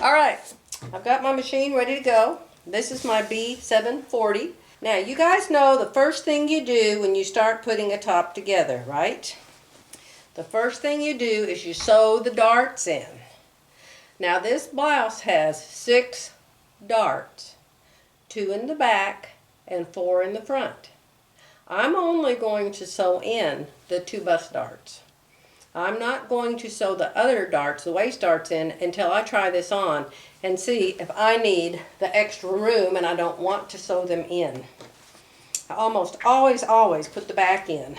All right, I've got my machine ready to go. This is my B740. Now, you guys know the first thing you do when you start putting a top together, right? The first thing you do is you sew the darts in. Now, this blouse has 6 darts, 2 in the back and 4 in the front. I'm only going to sew in the 2 bust darts. I'm not going to sew the other darts, the waist darts in, until I try this on and see if I need the extra room and I don't want to sew them in. I almost always put the back in,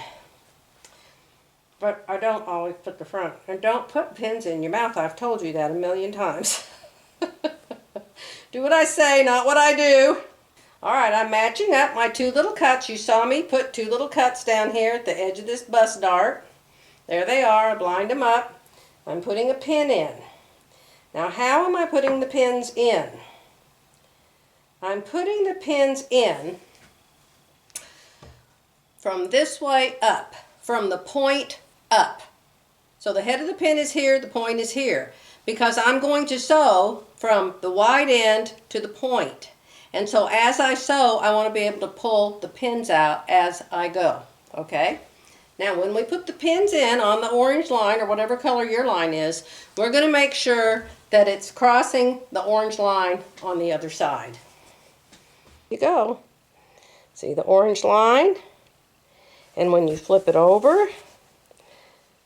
but I don't always put the front. And don't put pins in your mouth. I've told you that a million times. Do what I say, not what I do. All right, I'm matching up my 2 little cuts. You saw me put 2 little cuts down here at the edge of this bust dart. There they are. I lined them up. I'm putting a pin in. Now, how am I putting the pins in? I'm putting the pins in from this way up, from the point up. So the head of the pin is here, the point is here, because I'm going to sew from the wide end to the point. And so as I sew, I want to be able to pull the pins out as I go, okay? Now, when we put the pins in on the orange line, or whatever color your line is, we're going to make sure that it's crossing the orange line on the other side. Here you go. See the orange line? And when you flip it over,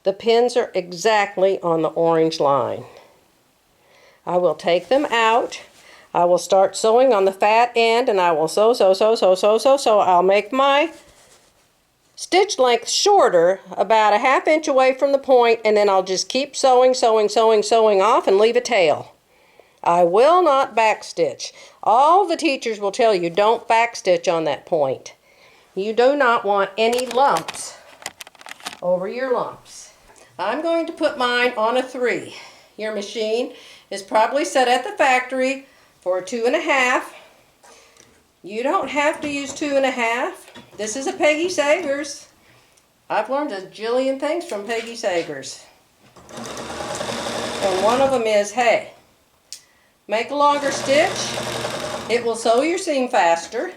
the pins are exactly on the orange line. I will take them out. I will start sewing on the fat end, and I will sew. I'll make my stitch length shorter, about a ½ inch away from the point, and then I'll just keep sewing off and leave a tail. I will not backstitch. All the teachers will tell you don't backstitch on that point. You do not want any lumps over your lumps. I'm going to put mine on a 3. Your machine is probably set at the factory for 2.5. You don't have to use 2.5. This is a Peggy Sagers. I've learned a jillion things from Peggy Sagers. And one of them is, hey, make a longer stitch. It will sew your seam faster,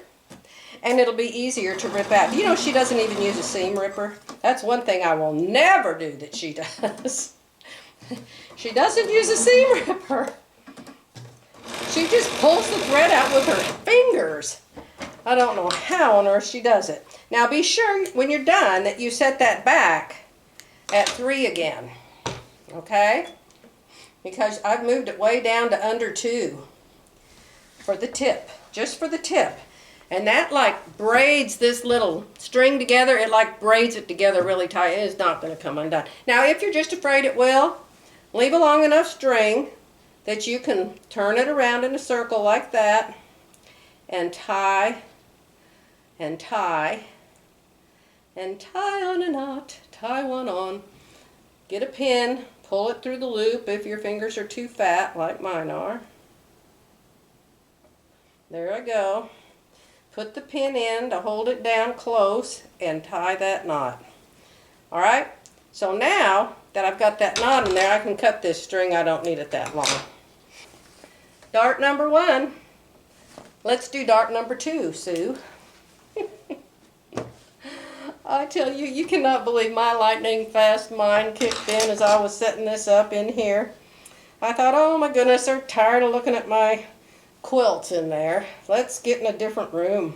and it'll be easier to rip out. You know, she doesn't even use a seam ripper. That's one thing I will never do that she does. She doesn't use a seam ripper. She just pulls the thread out with her fingers. I don't know how on earth she does it. Now be sure when you're done that you set that back at 3 again. Okay? Because I've moved it way down to under 2 for the tip. Just for the tip. And that like braids this little string together. It like braids it together really tight. It is not going to come undone. Now if you're just afraid it will, leave a long enough string that you can turn it around in a circle like that and tie and tie and tie on a knot. Tie one on. Get a pin, pull it through the loop if your fingers are too fat like mine are. There I go. Put the pin in to hold it down close and tie that knot. Alright, so now that I've got that knot in there, I can cut this string. I don't need it that long. Dart number 1. Let's do dart number 2, Sue. I tell you, you cannot believe my lightning fast mind kicked in as I was setting this up in here. I thought, oh my goodness, they're tired of looking at my quilts in there. Let's get in a different room.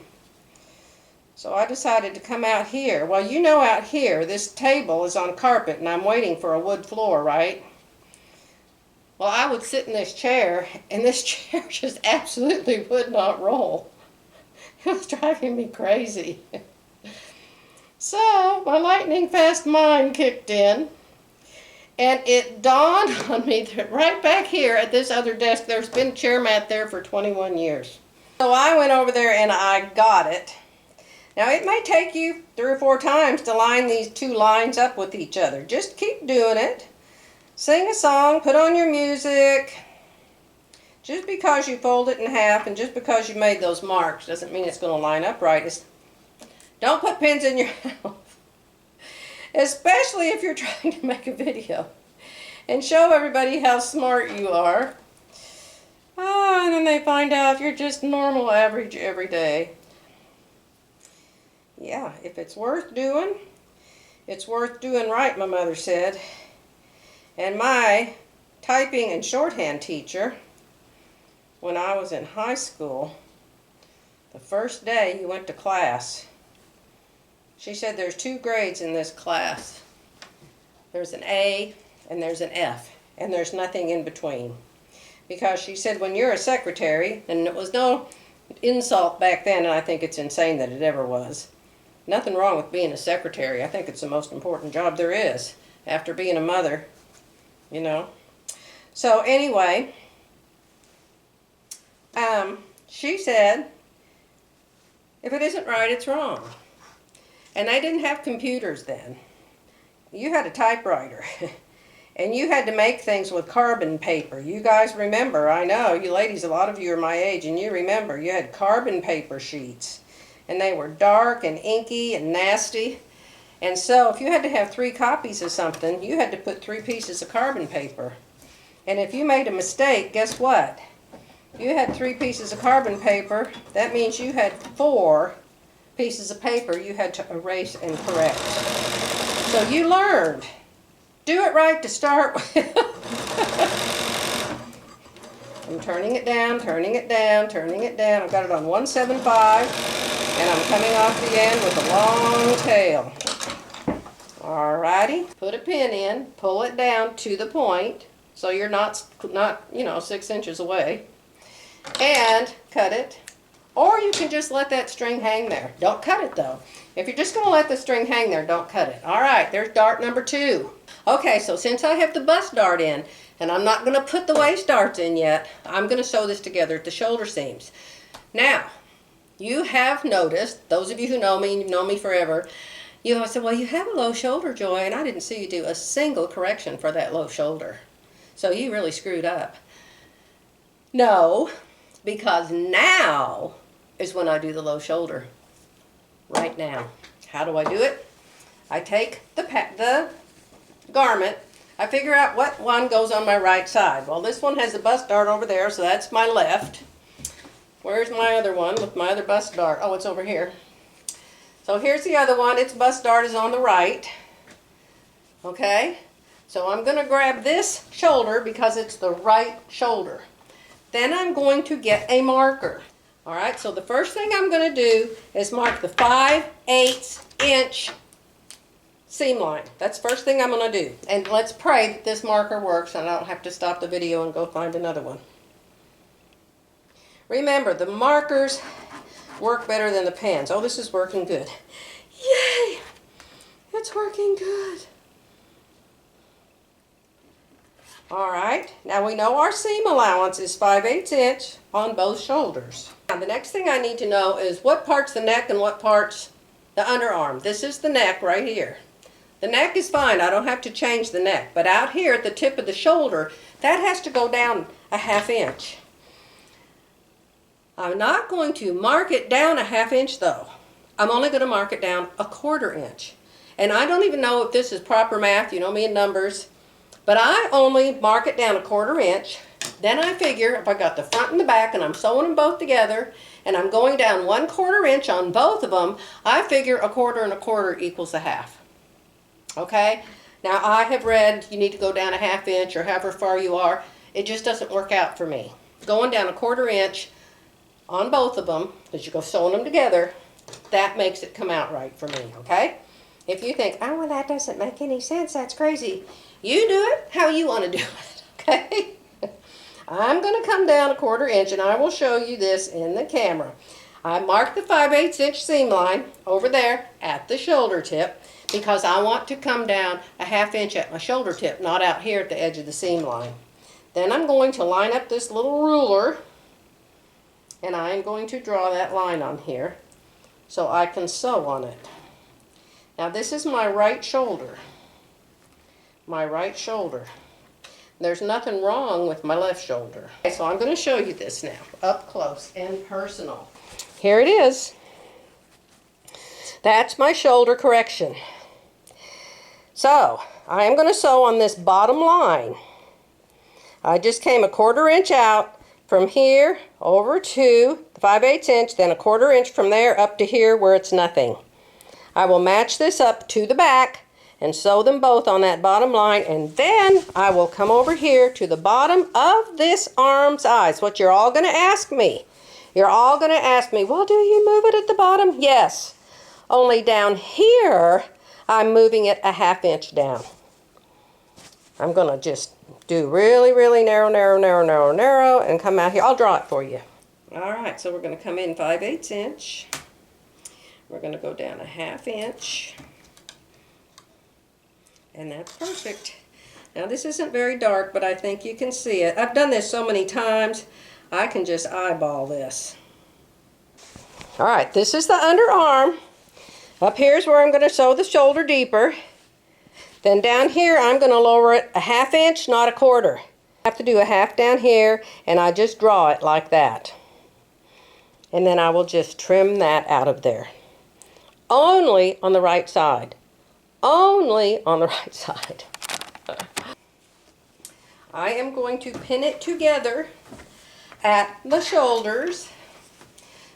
So I decided to come out here. Well, you know out here, this table is on carpet and I'm waiting for a wood floor, right? Well, I would sit in this chair, and this chair just absolutely would not roll. It was driving me crazy. So, my lightning fast mind kicked in, and it dawned on me that right back here at this other desk, there's been a chair mat there for 21 years. So I went over there and I got it. Now, it may take you 3 or 4 times to line these 2 lines up with each other. Just keep doing it. Sing a song, put on your music. Just because you fold it in half and just because you made those marks doesn't mean it's going to line up right. Don't put pins in your mouth. Especially if you're trying to make a video and show everybody how smart you are. And then they find out you're just normal, average, every day. Yeah, if it's worth doing, it's worth doing right, my mother said. And my typing and shorthand teacher, when I was in high school, the first day you went to class, she said there's 2 grades in this class. There's an A and there's an F, and there's nothing in between. Because she said when you're a secretary, and it was no insult back then, and I think it's insane that it ever was. Nothing wrong with being a secretary. I think it's the most important job there is after being a mother, you know. So anyway, she said, if it isn't right, it's wrong. And they didn't have computers then. You had a typewriter. And you had to make things with carbon paper. You guys remember, I know, you ladies, a lot of you are my age, and you remember, you had carbon paper sheets. And they were dark and inky and nasty. And so if you had to have 3 copies of something, you had to put 3 pieces of carbon paper. And if you made a mistake, guess what? You had 3 pieces of carbon paper. That means you had 4 pieces of paper you had to erase and correct. So you learned. Do it right to start with. I'm turning it down, turning it down, turning it down. I've got it on 175, and I'm coming off the end with a long tail. Alrighty, put a pin in, pull it down to the point, so you're not 6 inches away, and cut it. Or you can just let that string hang there. Don't cut it though. If you're just going to let the string hang there, don't cut it. Alright, there's dart number 2. Okay, so since I have the bust dart in, and I'm not going to put the waist darts in yet, I'm going to sew this together at the shoulder seams. Now, you have noticed, those of you who know me, you've known me forever, you have said, well, you have a low shoulder, Joy, and I didn't see you do a single correction for that low shoulder. So you really screwed up. No, because now is when I do the low shoulder. Right now. How do I do it? I take the garment, I figure out what one goes on my right side. Well, this one has a bust dart over there, so that's my left. Where's my other one with my other bust dart? Oh, it's over here. So here's the other one. Its bust dart is on the right. Okay? So I'm going to grab this shoulder because it's the right shoulder. Then I'm going to get a marker. Alright, so the first thing I'm going to do is mark the 5/8 inch seam line. That's the first thing I'm going to do. And let's pray that this marker works and I don't have to stop the video and go find another one. Remember, the markers work better than the pens. Oh, this is working good. Yay! It's working good. Alright, now we know our seam allowance is 5/8 inch on both shoulders. Now the next thing I need to know is what part's the neck and what part's the underarm. This is the neck right here. The neck is fine, I don't have to change the neck, but out here at the tip of the shoulder, that has to go down a 1/2 inch. I'm not going to mark it down a 1/2 inch though. I'm only going to mark it down a 1/4 inch. And I don't even know if this is proper math, you know me in numbers, but I only mark it down a 1/4 inch. Then I figure if I got the front and the back and I'm sewing them both together and I'm going down 1/4 inch on both of them, I figure a 1/4 and a 1/4 equals a 1/2. Okay? Now I have read you need to go down a 1/2 inch or however far you are. It just doesn't work out for me. Going down a 1/4 inch on both of them, as you go sewing them together, that makes it come out right for me, okay? If you think, oh, well, that doesn't make any sense, that's crazy, you do it how you want to do it, okay? I'm going to come down a 1/4 inch, and I will show you this in the camera. I marked the 5/8 inch seam line over there at the shoulder tip because I want to come down a 1/2 inch at my shoulder tip, not out here at the edge of the seam line. Then I'm going to line up this little ruler, and I'm going to draw that line on here so I can sew on it. Now this is my right shoulder. My right shoulder. There's nothing wrong with my left shoulder. Okay, so I'm going to show you this now, up close and personal. Here it is. That's my shoulder correction. So, I am going to sew on this bottom line. I just came a 1/4 inch out from here over to the 5/8 inch, then a 1/4 inch from there up to here where it's nothing. I will match this up to the back and sew them both on that bottom line, and then I will come over here to the bottom of this arm size. What you're all going to ask me. You're all going to ask me, well, do you move it at the bottom? Yes. Only down here, I'm moving it a 1/2 inch down. I'm going to just do really, really narrow, narrow, narrow, narrow, narrow, and come out here. I'll draw it for you. All right, so we're going to come in 5/8 inch. We're going to go down a 1/2 inch. And that's perfect. Now this isn't very dark, but I think you can see it. I've done this so many times, I can just eyeball this. All right, this is the underarm. Up here's where I'm going to sew the shoulder deeper. Then down here, I'm going to lower it a 1/2 inch, not a 1/4. I have to do a 1/2 down here, and I just draw it like that. And then I will just trim that out of there. Only on the right side. Only on the right side. I am going to pin it together at the shoulders.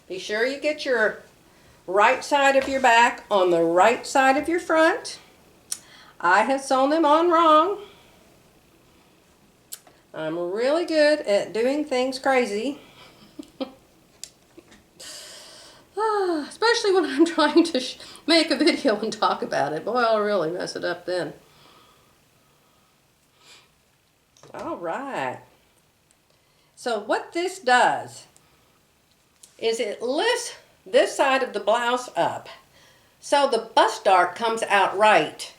Be sure you get your right side of your back on the right side of your front. I have sewn them on wrong. I'm really good at doing things crazy. Especially when I'm trying to make a video and talk about it. Boy, I'll really mess it up then. All right. So what this does is it lifts this side of the blouse up so the bust dart comes out right.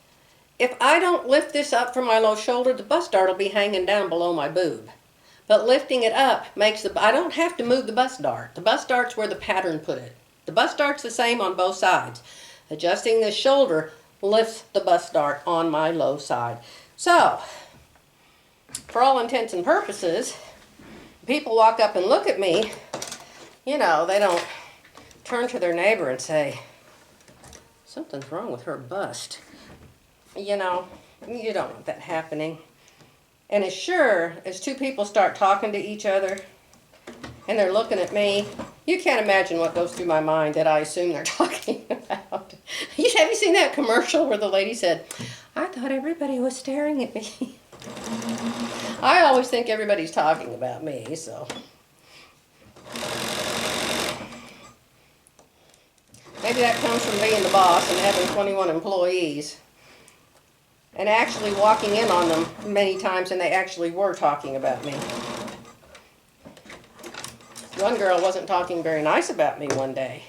If I don't lift this up from my low shoulder, the bust dart will be hanging down below my boob. But lifting it up makes I don't have to move the bust dart. The bust dart's where the pattern put it. The bust dart's the same on both sides. Adjusting this shoulder lifts the bust dart on my low side. So, for all intents and purposes, people walk up and look at me, you know, they don't turn to their neighbor and say, something's wrong with her bust. You know, you don't want that happening. And as sure as two people start talking to each other and they're looking at me, you can't imagine what goes through my mind that I assume they're talking about. Have you seen that commercial where the lady said, I thought everybody was staring at me? I always think everybody's talking about me, so. Maybe that comes from being the boss and having 21 employees. And actually walking in on them many times and they actually were talking about me. One girl wasn't talking very nice about me one day.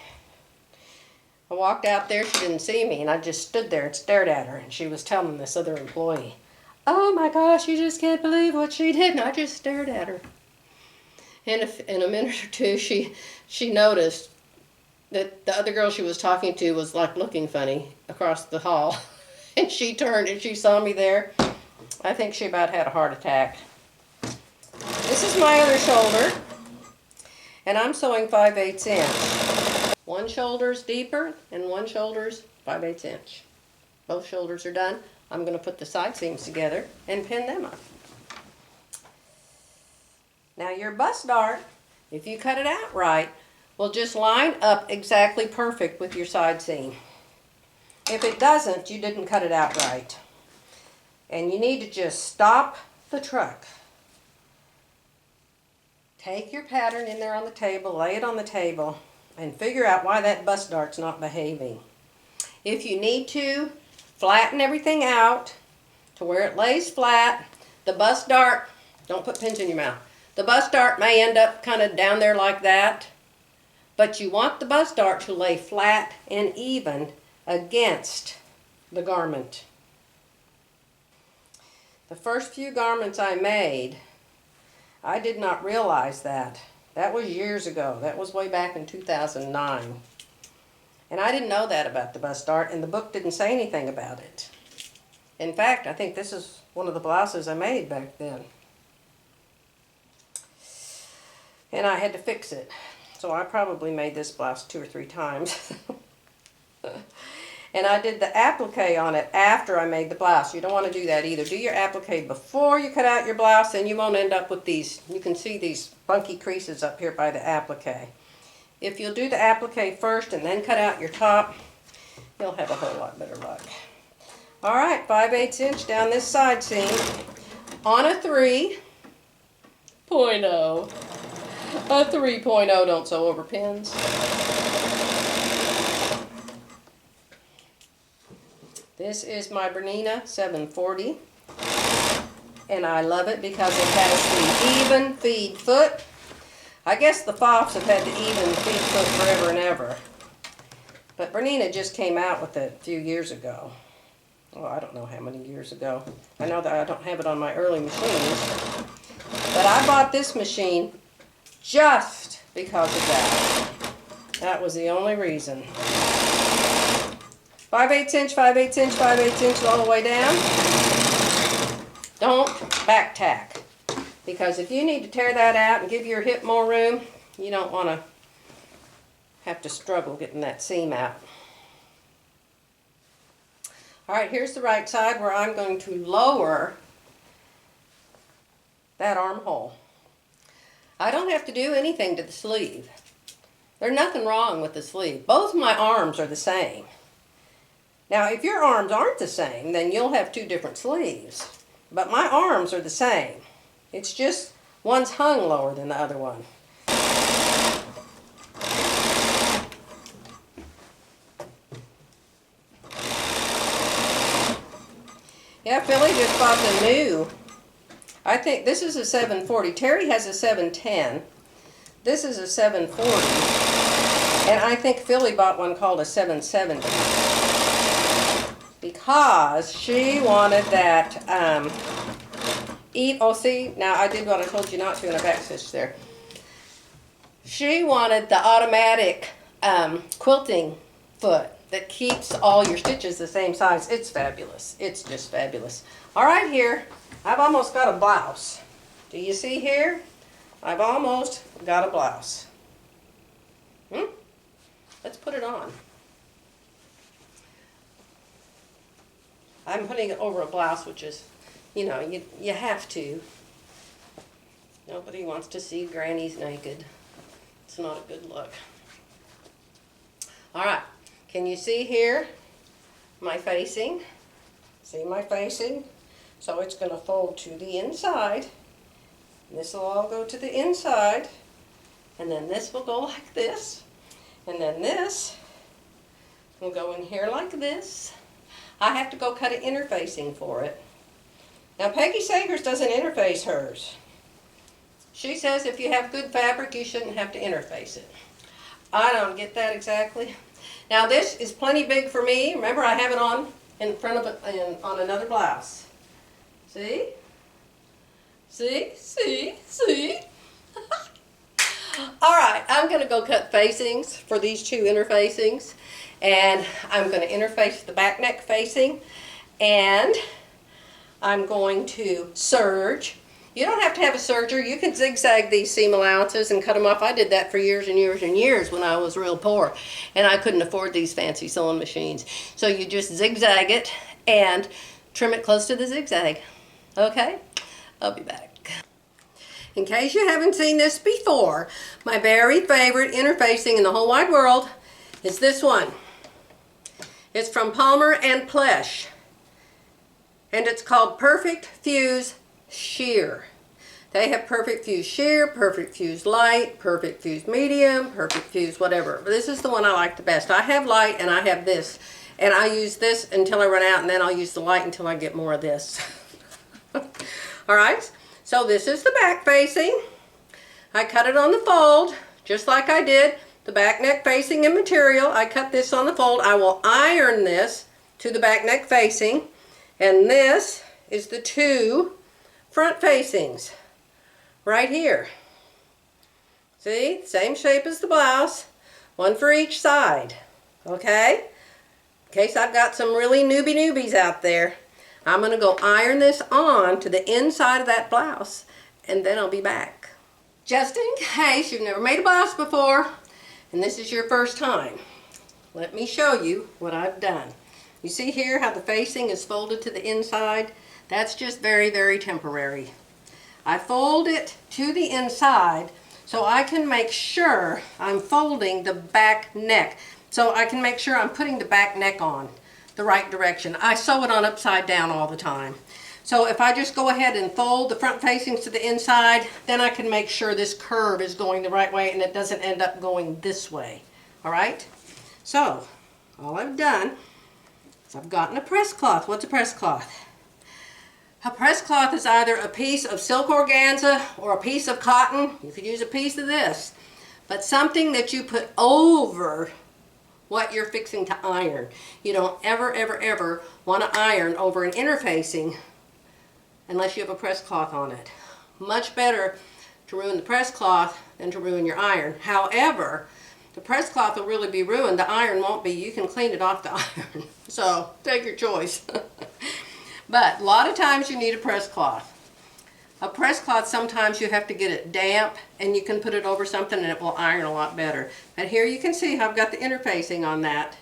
I walked out there, she didn't see me, and I just stood there and stared at her, and she was telling this other employee, oh my gosh, you just can't believe what she did, and I just stared at her. And in a minute or two, she noticed that the other girl she was talking to was like looking funny across the hall. And she turned and she saw me there. I think she about had a heart attack. This is my other shoulder. And I'm sewing 5/8 inch. One shoulder's deeper and one shoulder's 5/8 inch. Both shoulders are done. I'm going to put the side seams together and pin them up. Now your bust dart, if you cut it out right, will just line up exactly perfect with your side seam. If it doesn't, you didn't cut it out right. And you need to just stop the truck. Take your pattern in there on the table, lay it on the table, and figure out why that bust dart's not behaving. If you need to, flatten everything out to where it lays flat. The bust dart, don't put pins in your mouth. The bust dart may end up kind of down there like that, but you want the bust dart to lay flat and even against the garment. The first few garments I made, I did not realize that. That was years ago. That was way back in 2009. And I didn't know that about the bust dart, and the book didn't say anything about it. In fact, I think this is one of the blouses I made back then. And I had to fix it. So I probably made this blouse 2 or 3 times. And I did the applique on it after I made the blouse. You don't want to do that either. Do your applique before you cut out your blouse, and you won't end up with these, you can see these funky creases up here by the applique. If you'll do the applique first and then cut out your top, you'll have a whole lot better luck. All right, 5/8 inch down this side seam on a 3.0. A 3.0, don't sew over pins. This is my Bernina 740, and I love it because it has the even feed foot. I guess the Foffs have had the even feed foot forever and ever, but Bernina just came out with it a few years ago. Well, I don't know how many years ago. I know that I don't have it on my early machines, but I bought this machine just because of that. That was the only reason. 5/8 inch, 5/8 inch, 5/8 inch all the way down. Don't back tack, because if you need to tear that out and give your hip more room, you don't want to have to struggle getting that seam out. All right, here's the right side where I'm going to lower that armhole. I don't have to do anything to the sleeve. There's nothing wrong with the sleeve. Both my arms are the same. Now, if your arms aren't the same, then you'll have two different sleeves. But my arms are the same. It's just one's hung lower than the other one. Yeah, Philly just bought the new. I think this is a 740. Terry has a 710. This is a 740. And I think Philly bought one called a 770. Because she wanted that, oh see, now I did what I told you not to and I backstitched there. She wanted the automatic quilting foot that keeps all your stitches the same size. It's fabulous. It's just fabulous. All right, here, I've almost got a blouse. Do you see here? I've almost got a blouse. Let's put it on. I'm putting it over a blouse, which is, you know, you have to. Nobody wants to see grannies naked. It's not a good look. All right, can you see here my facing? See my facing? So it's going to fold to the inside. This will all go to the inside. And then this will go like this. And then this will go in here like this. I have to go cut an interfacing for it. Now Peggy Sagers doesn't interface hers. She says if you have good fabric, you shouldn't have to interface it. I don't get that exactly. Now this is plenty big for me. Remember, I have it on in front of it on another blouse. See? See? See? See? All right, I'm going to go cut facings for these two interfacings. And I'm going to interface the back neck facing, and I'm going to serge. You don't have to have a serger. You can zigzag these seam allowances and cut them off. I did that for years and years and years when I was real poor, and I couldn't afford these fancy sewing machines. So you just zigzag it and trim it close to the zigzag. Okay? I'll be back. In case you haven't seen this before, my very favorite interfacing in the whole wide world is this one. It's from Palmer and Plesh, and it's called Perfect Fuse Sheer. They have Perfect Fuse Sheer, Perfect Fuse Light, Perfect Fuse Medium, Perfect Fuse whatever. But this is the one I like the best. I have light and I have this, and I use this until I run out, and then I'll use the light until I get more of this. All right, so this is the back facing. I cut it on the fold, just like I did the back neck facing and material. I cut this on the fold. I will iron this to the back neck facing, and this is the two front facings right here. See, same shape as the blouse, one for each side. Okay, in case I've got some really newbies out there, I'm going to go iron this on to the inside of that blouse, and then I'll be back. Just in case you've never made a blouse before and this is your first time, let me show you what I've done. You see here how the facing is folded to the inside? That's just very, very temporary. I fold it to the inside so I can make sure I'm folding the back neck. So I can make sure I'm putting the back neck on the right direction. I sew it on upside down all the time. So if I just go ahead and fold the front facings to the inside, then I can make sure this curve is going the right way and it doesn't end up going this way. All right? So all I've done is I've gotten a press cloth. What's a press cloth? A press cloth is either a piece of silk organza or a piece of cotton. You could use a piece of this, but something that you put over what you're fixing to iron. You don't ever, ever, ever want to iron over an interfacing unless you have a press cloth on it. Much better to ruin the press cloth than to ruin your iron. However, the press cloth will really be ruined. The iron won't be. You can clean it off the iron. So take your choice. But a lot of times you need a press cloth. A press cloth, sometimes you have to get it damp and you can put it over something and it will iron a lot better. And here you can see how I've got the interfacing on that.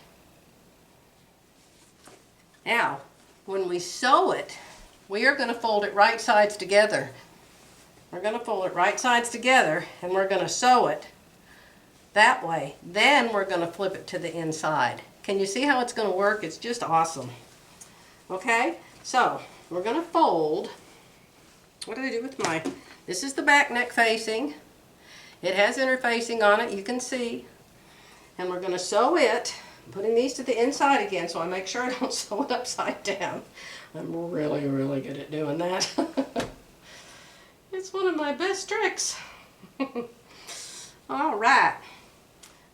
Now, when we sew it, we are going to fold it right sides together. We're going to fold it right sides together and we're going to sew it that way. Then we're going to flip it to the inside. Can you see how it's going to work? It's just awesome. Okay, so we're going to fold. What do I do with my, this is the back neck facing. It has interfacing on it, you can see. And we're going to sew it, putting these to the inside again so I make sure I don't sew it upside down. I'm really, really good at doing that. It's one of my best tricks. All right.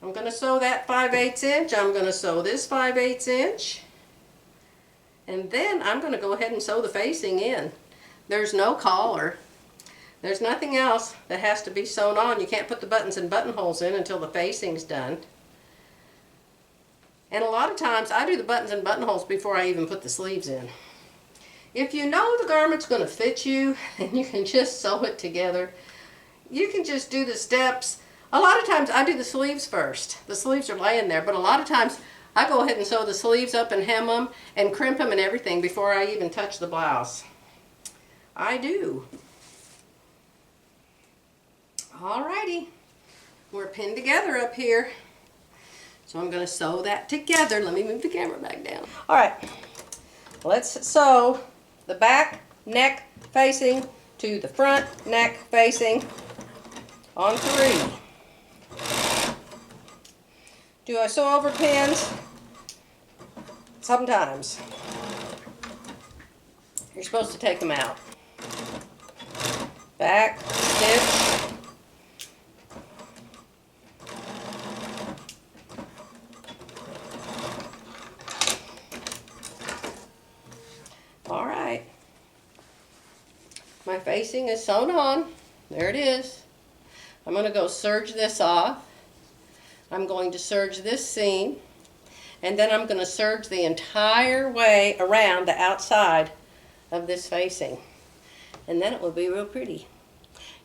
I'm going to sew that 5/8 inch. I'm going to sew this 5/8 inch. And then I'm going to go ahead and sew the facing in. There's no collar. There's nothing else that has to be sewn on. You can't put the buttons and buttonholes in until the facing's done. And a lot of times I do the buttons and buttonholes before I even put the sleeves in. If you know the garment's going to fit you and you can just sew it together, you can just do the steps. A lot of times I do the sleeves first. The sleeves are laying there, but a lot of times I go ahead and sew the sleeves up and hem them and crimp them and everything before I even touch the blouse. I do. Alrighty, we're pinned together up here. So I'm going to sew that together. Let me move the camera back down. Alright, let's sew the back neck facing to the front neck facing on 3. Do I sew over pins? Sometimes. You're supposed to take them out. Back, stitch. Alright. My facing is sewn on. There it is. I'm going to go serge this off. I'm going to serge this seam. And then I'm going to serge the entire way around the outside of this facing. And then it will be real pretty.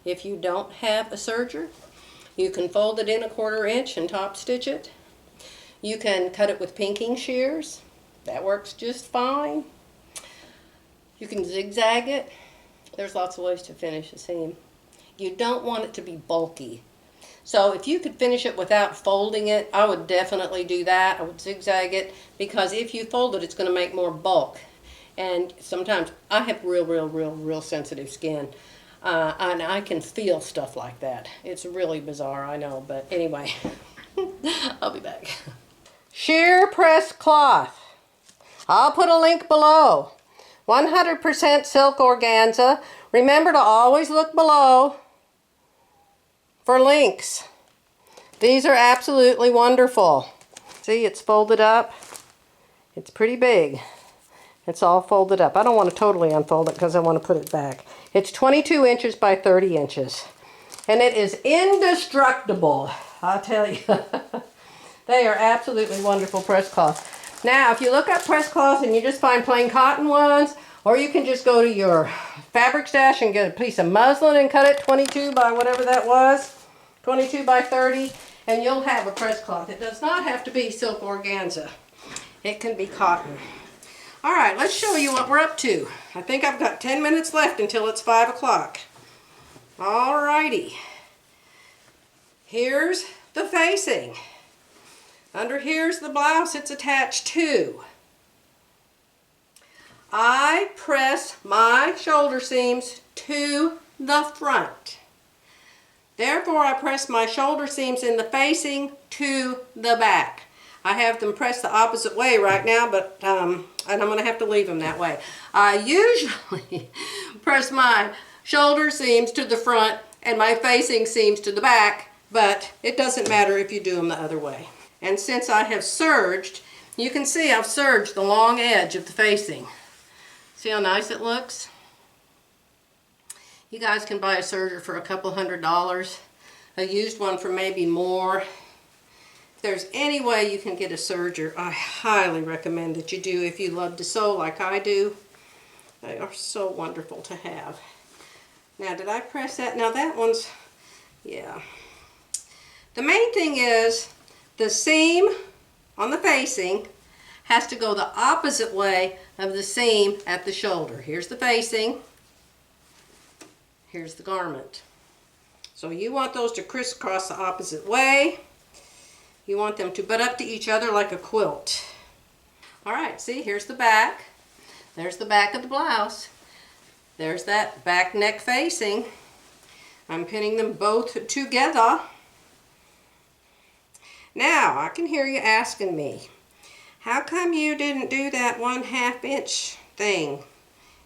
If you don't have a serger, you can fold it in 1/4 inch and top stitch it. You can cut it with pinking shears. That works just fine. You can zigzag it. There's lots of ways to finish a seam. You don't want it to be bulky. So if you could finish it without folding it, I would definitely do that. I would zigzag it, because if you fold it, it's going to make more bulk. And sometimes I have real sensitive skin. And I can feel stuff like that. It's really bizarre, I know, but anyway, I'll be back. Sheer press cloth. I'll put a link below. 100% silk organza. Remember to always look below for links. These are absolutely wonderful. See, it's folded up. It's pretty big. It's all folded up. I don't want to totally unfold it because I want to put it back. It's 22 inches by 30 inches. And it is indestructible, I'll tell you. They are absolutely wonderful press cloths. Now, if you look up press cloths and you just find plain cotton ones, or you can just go to your fabric stash and get a piece of muslin and cut it 22 by whatever that was, 22 by 30, and you'll have a press cloth. It does not have to be silk organza. It can be cotton. All right, let's show you what we're up to. I think I've got 10 minutes left until it's 5 o'clock. All righty. Here's the facing. Under here's the blouse it's attached to. I press my shoulder seams to the front. Therefore, I press my shoulder seams in the facing to the back. I have them pressed the opposite way right now, but and I'm going to have to leave them that way. I usually press my shoulder seams to the front and my facing seams to the back, but it doesn't matter if you do them the other way. And since I have serged, you can see I've serged the long edge of the facing. See how nice it looks? You guys can buy a serger for a couple $100. A used one for maybe more. If there's any way you can get a serger, I highly recommend that you do if you love to sew like I do. They are so wonderful to have. Now, did I press that? Now that one's, yeah. The main thing is the seam on the facing has to go the opposite way of the seam at the shoulder. Here's the facing. Here's the garment. So you want those to crisscross the opposite way. You want them to butt up to each other like a quilt. All right, see, here's the back. There's the back of the blouse. There's that back neck facing. I'm pinning them both together. Now, I can hear you asking me, how come you didn't do that 1/2 inch thing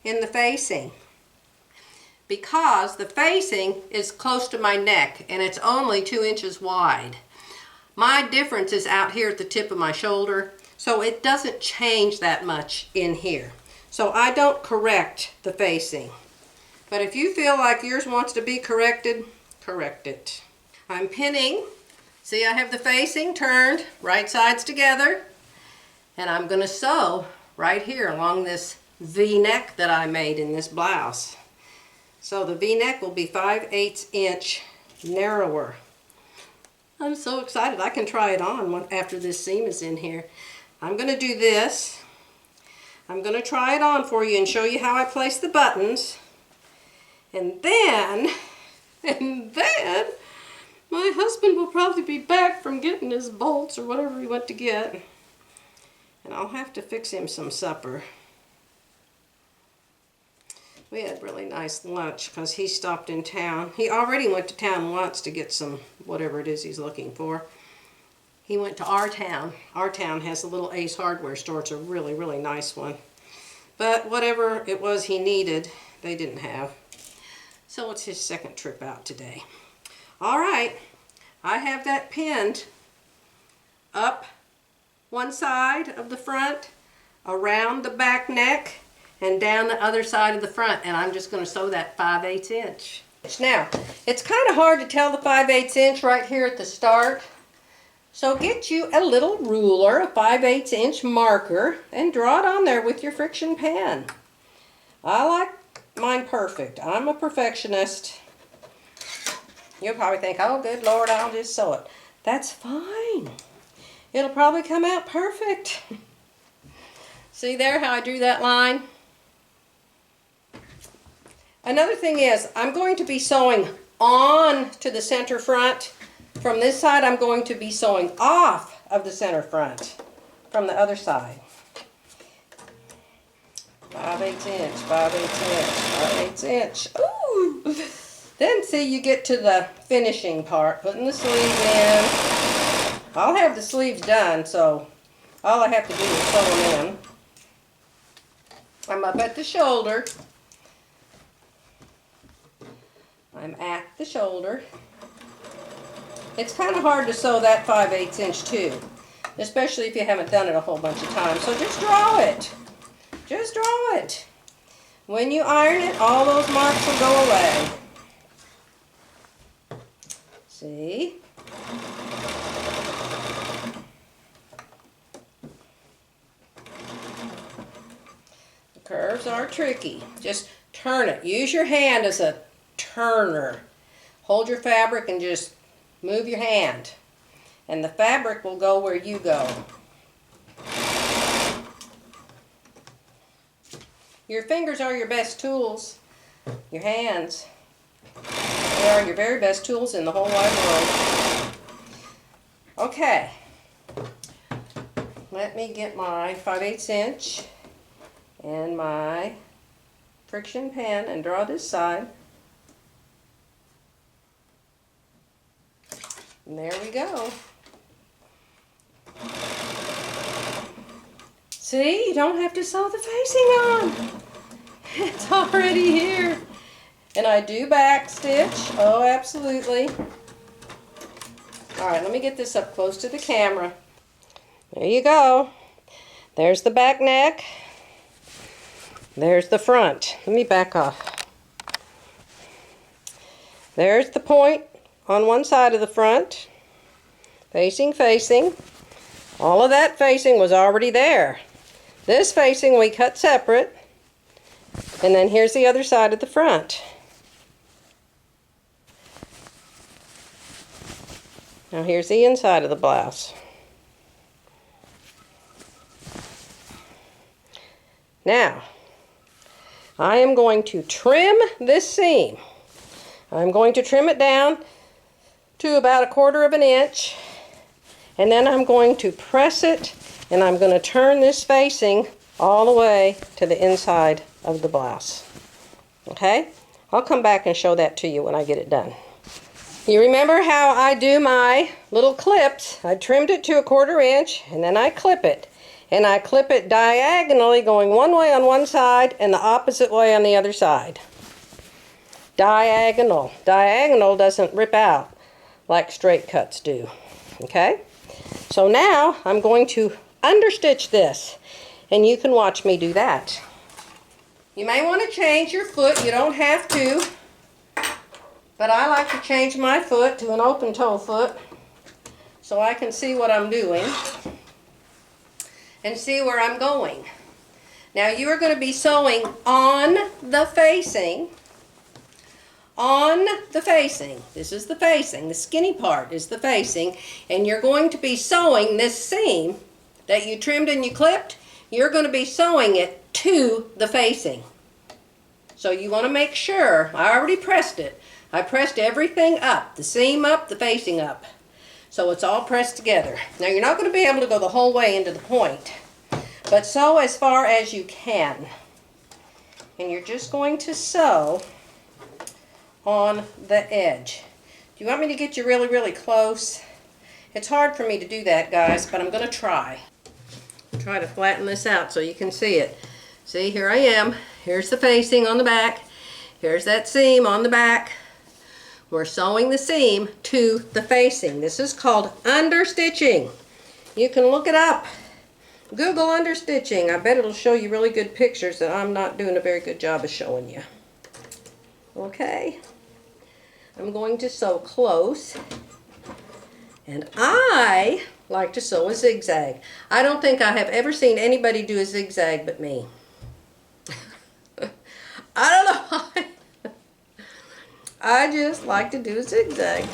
in the facing? Because the facing is close to my neck and it's only 2 inches wide. My difference is out here at the tip of my shoulder, so it doesn't change that much in here. So I don't correct the facing. But if you feel like yours wants to be corrected, correct it. I'm pinning. See, I have the facing turned, right sides together. And I'm going to sew right here along this V-neck that I made in this blouse. So the V-neck will be 5/8 inch narrower. I'm so excited. I can try it on after this seam is in here. I'm going to do this. I'm going to try it on for you and show you how I place the buttons. And then my husband will probably be back from getting his bolts or whatever he went to get. And I'll have to fix him some supper. We had really nice lunch because he stopped in town. He already went to town once to get some whatever it is he's looking for. He went to our town. Our town has a little Ace hardware store. It's a really, really nice one. But whatever it was he needed, they didn't have. So it's his second trip out today. All right, I have that pinned up one side of the front, around the back neck, and down the other side of the front, and I'm just going to sew that 5/8 inch. Now, it's kind of hard to tell the 5/8 inch right here at the start, so get you a little ruler, a 5/8 inch marker, and draw it on there with your Frixion pen. I like mine perfect. I'm a perfectionist. You'll probably think, oh good Lord, I'll just sew it. That's fine. It'll probably come out perfect. See there how I drew that line? Another thing is, I'm going to be sewing on to the center front. From this side, I'm going to be sewing off of the center front from the other side. 5/8 inch, 5/8 inch, 5/8 inch. Ooh! Then see, you get to the finishing part, putting the sleeve in. I'll have the sleeves done, so all I have to do is sew them in. I'm up at the shoulder. I'm at the shoulder. It's kind of hard to sew that 5/8 inch too, especially if you haven't done it a whole bunch of times. So just draw it. Just draw it. When you iron it, all those marks will go away. See? The curves are tricky. Just turn it. Use your hand as a turner. Hold your fabric and just move your hand. and the fabric will go where you go. Your fingers are your best tools. Your hands. They are your very best tools in the whole wide world. Okay. Let me get my 5/8 inch and my friction pen and draw this side. And there we go. See, you don't have to sew the facing on. It's already here. And I do back stitch. Oh, absolutely. All right, let me get this up close to the camera. There you go. There's the back neck. There's the front. Let me back off. There's the point on one side of the front. Facing. All of that facing was already there. This facing we cut separate. And then here's the other side of the front. Now here's the inside of the blouse. Now, I am going to trim this seam. I'm going to trim it down to about 1/4 inch, and then I'm going to press it, and I'm going to turn this facing all the way to the inside of the blouse. Okay? I'll come back and show that to you when I get it done. You remember how I do my little clips? I trimmed it to 1/4 inch, and then I clip it. And I clip it diagonally, going one way on one side and the opposite way on the other side. Diagonal. Diagonal doesn't rip out like straight cuts do. Okay? So now I'm going to understitch this, and you can watch me do that. You may want to change your foot. You don't have to, but I like to change my foot to an open toe foot so I can see what I'm doing and see where I'm going. Now you are going to be sewing on the facing. On the facing. This is the facing. The skinny part is the facing. And you're going to be sewing this seam that you trimmed and you clipped. You're going to be sewing it to the facing. So you want to make sure, I already pressed it. I pressed everything up. The seam up, the facing up. So it's all pressed together. Now you're not going to be able to go the whole way into the point, but sew as far as you can. And you're just going to sew on the edge. Do you want me to get you really, really close? It's hard for me to do that, guys, but I'm going to try. Try to flatten this out so you can see it. See, here I am. Here's the facing on the back. Here's that seam on the back. We're sewing the seam to the facing. This is called understitching. You can look it up. Google understitching. I bet it'll show you really good pictures that I'm not doing a very good job of showing you. Okay. I'm going to sew close. And I like to sew a zigzag. I don't think I have ever seen anybody do a zigzag but me. I don't know why. I just like to do a zigzag.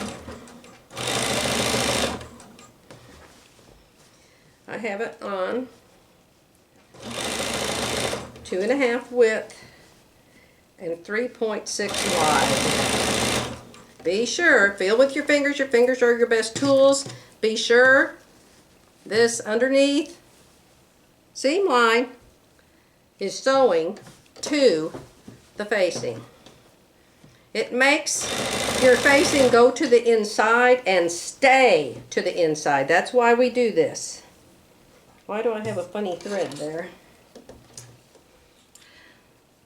I have it on 2.5 width and 3.6 wide. Be sure, feel with your fingers are your best tools. Be sure this underneath seam line is sewing to the facing. It makes your facing go to the inside and stay to the inside. That's why we do this. Why do I have a funny thread there?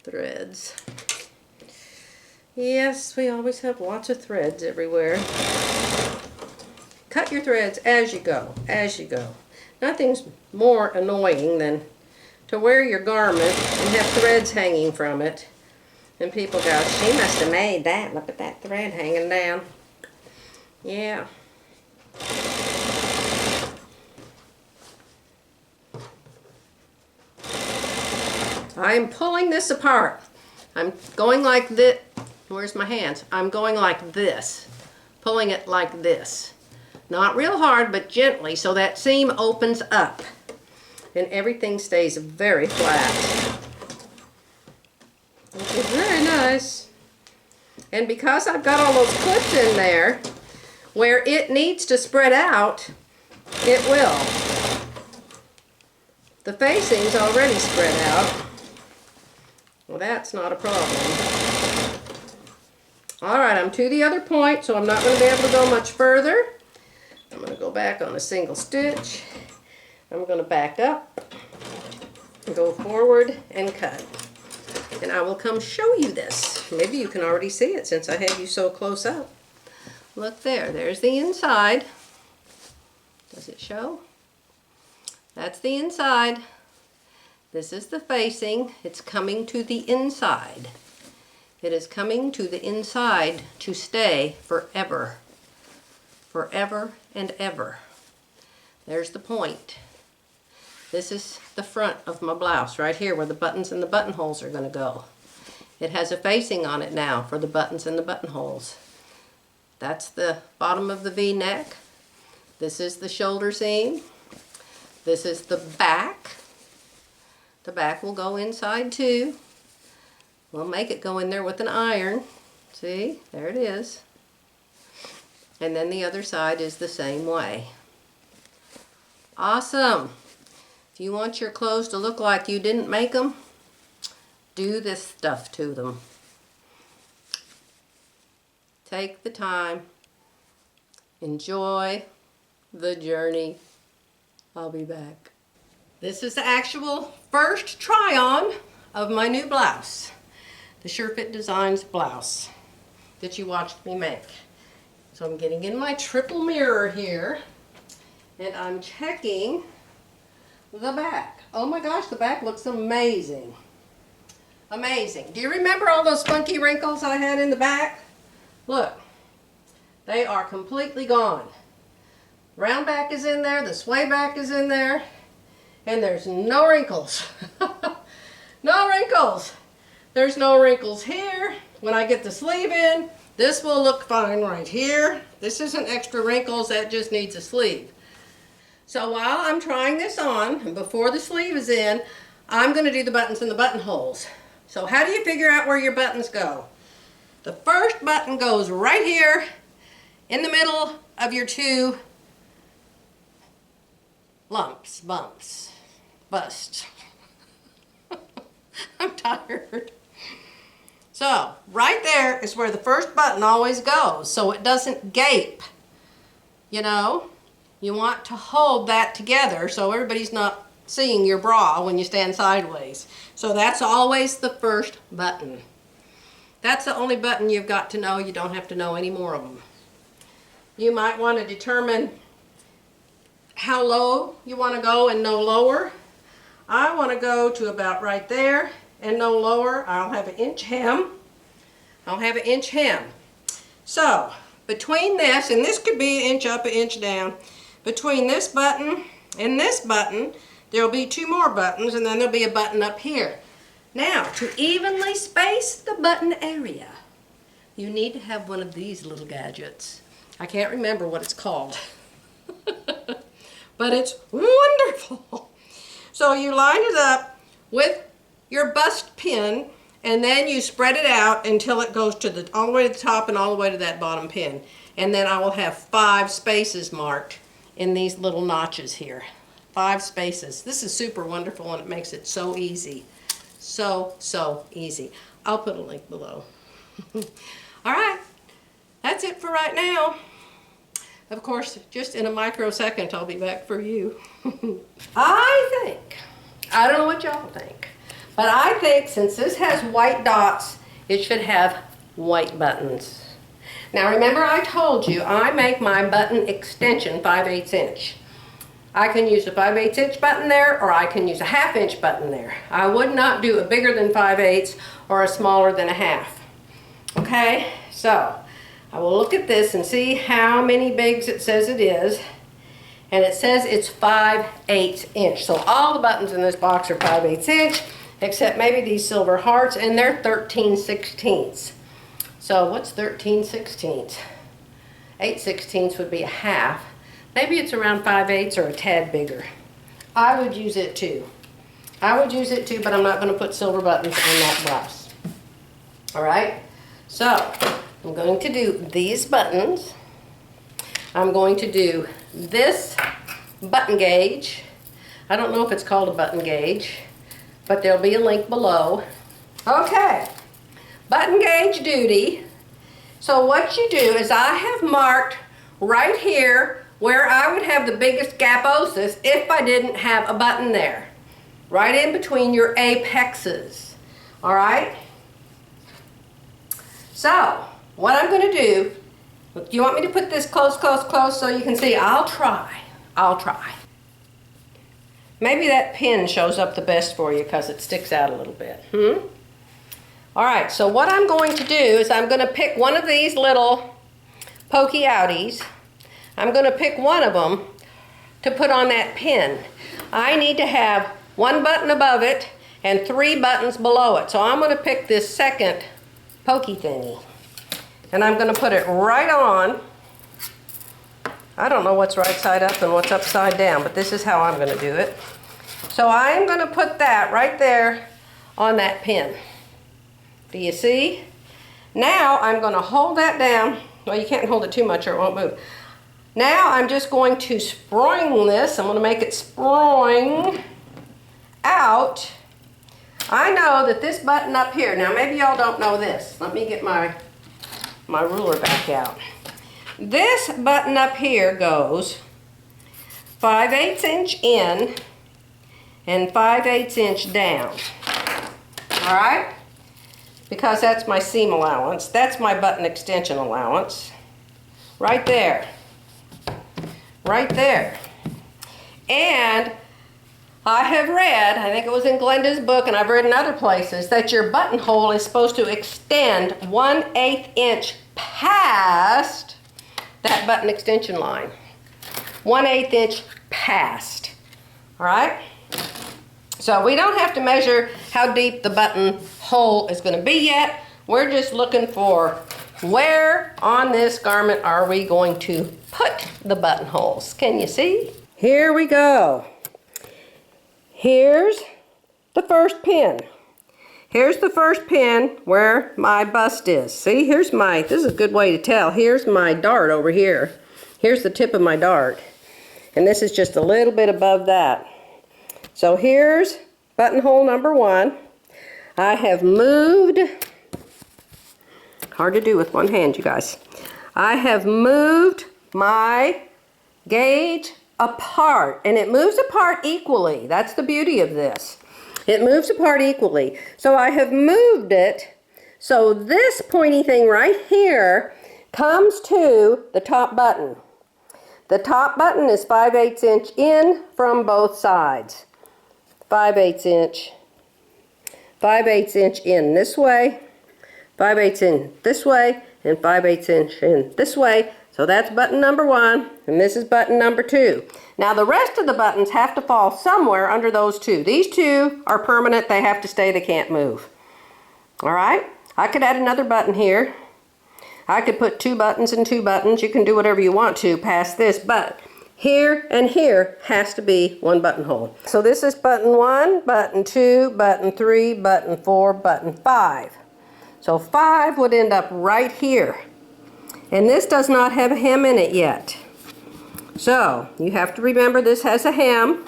Threads. Yes, we always have lots of threads everywhere. Cut your threads as you go, as you go. Nothing's more annoying than to wear your garment and have threads hanging from it. And people go, she must have made that. Look at that thread hanging down. Yeah. I'm pulling this apart. I'm going like this. Where's my hands? I'm going like this. Pulling it like this. Not real hard, but gently, so that seam opens up. And everything stays very flat. Which is very nice. And because I've got all those clips in there, where it needs to spread out, it will. The facing's already spread out. Well, that's not a problem. All right, I'm to the other point, so I'm not going to be able to go much further. I'm going to go back on a single stitch. I'm going to back up, go forward, and cut. And I will come show you this. Maybe you can already see it since I have you so close up. Look there, there's the inside. Does it show? That's the inside. This is the facing. It's coming to the inside. It is coming to the inside to stay forever. Forever and ever. There's the point. This is the front of my blouse right here where the buttons and the buttonholes are going to go. It has a facing on it now for the buttons and the buttonholes. That's the bottom of the V-neck. This is the shoulder seam. This is the back. The back will go inside too. We'll make it go in there with an iron. See, there it is. And then the other side is the same way. Awesome. If you want your clothes to look like you didn't make them, do this stuff to them. Take the time. Enjoy the journey. I'll be back. This is the actual first try-on of my new blouse. The SureFit Designs blouse that you watched me make. So I'm getting in my triple mirror here and I'm checking the back. Oh my gosh, the back looks amazing. Amazing. Do you remember all those funky wrinkles I had in the back? Look, they are completely gone. Round back is in there, the sway back is in there, and there's no wrinkles. No wrinkles. There's no wrinkles here. When I get the sleeve in, this will look fine right here. This isn't extra wrinkles, that just needs a sleeve. So while I'm trying this on, and before the sleeve is in, I'm going to do the buttons and the buttonholes. So how do you figure out where your buttons go? The first button goes right here in the middle of your two lumps, bumps, busts. I'm tired. So right there is where the first button always goes, so it doesn't gape. You know, you want to hold that together so everybody's not seeing your bra when you stand sideways. So that's always the first button. That's the only button you've got to know. You don't have to know any more of them. You might want to determine how low you want to go and no lower. I want to go to about right there and no lower. I'll have an inch hem. I'll have an inch hem. So between this, and this could be an inch up, an inch down, between this button and this button, there'll be two more buttons, and then there'll be a button up here. Now, to evenly space the button area, you need to have one of these little gadgets. I can't remember what it's called, but it's wonderful. So you line it up with your bust pin, and then you spread it out until it goes to all the way to the top and all the way to that bottom pin. And then I will have 5 spaces marked in these little notches here. 5 spaces. This is super wonderful and it makes it so easy. So easy. I'll put a link below. Alright, that's it for right now. Of course, just in a microsecond I'll be back for you. I don't know what y'all think, but I think since this has white dots, it should have white buttons. Now remember I told you I make my button extension 5/8 inch. I can use a 5/8 inch button there, or I can use a 1/2 inch button there. I would not do a bigger than 5/8 or a smaller than a 1/2. Okay, so I will look at this and see how many bigs it says it is. And it says it's 5/8 inch. So all the buttons in this box are 5/8 inch, except maybe these silver hearts, and they're 13/16. So what's 13/16? 8/16 would be a 1/2. Maybe it's around 5/8 or a tad bigger. I would use it too. I would use it too, but I'm not going to put silver buttons on that blouse. All right, so I'm going to do these buttons. I'm going to do this button gauge. I don't know if it's called a button gauge, but there'll be a link below. Okay, button gauge duty. So what you do is I have marked right here where I would have the biggest gaposis if I didn't have a button there. Right in between your apexes. All right? So, what I'm going to do, you want me to put this close, close, close so you can see? I'll try. I'll try. Maybe that pin shows up the best for you because it sticks out a little bit. All right, so what I'm going to do is I'm going to pick one of these little pokey outies. I'm going to pick one of them to put on that pin. I need to have one button above it and 3 buttons below it. So I'm going to pick this second pokey thingy. And I'm going to put it right on. I don't know what's right side up and what's upside down, but this is how I'm going to do it. So I am going to put that right there on that pin. Do you see? Now I'm going to hold that down. Well, you can't hold it too much or it won't move. Now I'm just going to spring this. I'm going to make it spring out. I know that this button up here, now maybe y'all don't know this. Let me get my ruler back out. This button up here goes 5/8 inch in and 5/8 inch down. All right? Because that's my seam allowance. That's my button extension allowance. Right there. Right there. And I have read, I think it was in Glenda's book, and I've read in other places, that your buttonhole is supposed to extend 1/8 inch past that button extension line. 1/8 inch past. All right? So we don't have to measure how deep the buttonhole is going to be yet. We're just looking for where on this garment are we going to put the buttonholes. Can you see? Here we go. Here's the first pin. Here's the first pin where my bust is. See, here's this is a good way to tell. Here's my dart over here. Here's the tip of my dart. And this is just a little bit above that. So here's buttonhole number 1. I have moved, hard to do with one hand, you guys. I have moved my gauge apart, and it moves apart equally. That's the beauty of this. It moves apart equally. So I have moved it so this pointy thing right here comes to the top button. The top button is 5/8 inch in from both sides. 5/8 inch. 5/8 inch in this way, 5/8 in this way, and 5/8 inch in this way. So that's button number 1, and this is button number 2. Now the rest of the buttons have to fall somewhere under those 2. These 2 are permanent. They have to stay. They can't move. All right? I could add another button here. I could put 2 buttons and 2 buttons. You can do whatever you want to past this, but here and here has to be one buttonhole. So this is button 1, button 2, button 3, button 4, button 5. So 5 would end up right here. And this does not have a hem in it yet. So you have to remember this has a hem.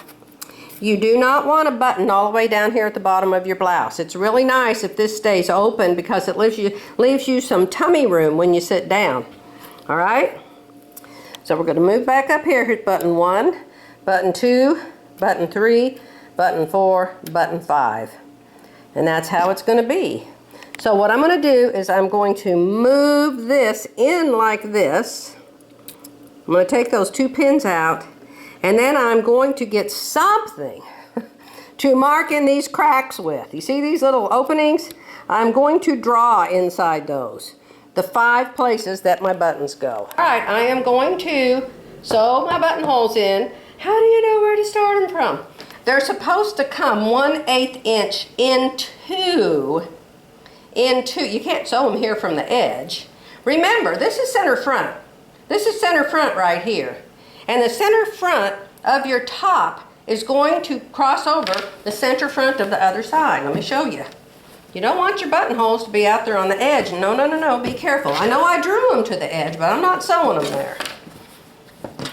You do not want a button all the way down here at the bottom of your blouse. It's really nice if this stays open because it leaves you some tummy room when you sit down. All right? So we're going to move back up here. Here's button 1, button 2, button 3, button 4, button 5. And that's how it's going to be. So what I'm going to do is I'm going to move this in like this. I'm going to take those 2 pins out, and then I'm going to get something to mark in these cracks with. You see these little openings? I'm going to draw inside those. The 5 places that my buttons go. All right, I am going to sew my buttonholes in. How do you know where to start them from? They're supposed to come 1/8 inch into. You can't sew them here from the edge. Remember, this is center front. This is center front right here. And the center front of your top is going to cross over the center front of the other side. Let me show you. You don't want your buttonholes to be out there on the edge. No, no, no, no, be careful. I know I drew them to the edge, but I'm not sewing them there.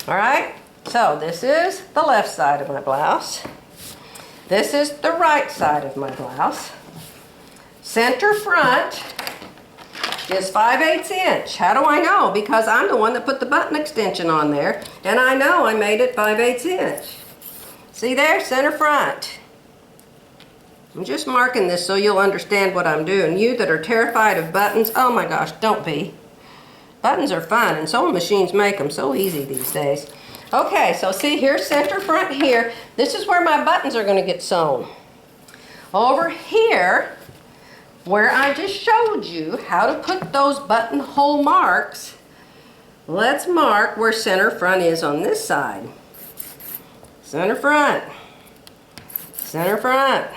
All right, so this is the left side of my blouse. This is the right side of my blouse. Center front is 5/8 inch. How do I know? Because I'm the one that put the button extension on there, and I know I made it 5/8 inch. See there, center front. I'm just marking this so you'll understand what I'm doing. You that are terrified of buttons, oh my gosh, don't be. Buttons are fun, and sewing machines make them so easy these days. Okay, so see here's center front here. This is where my buttons are going to get sewn. Over here, where I just showed you how to put those buttonhole marks, let's mark where center front is on this side. Center front, center front,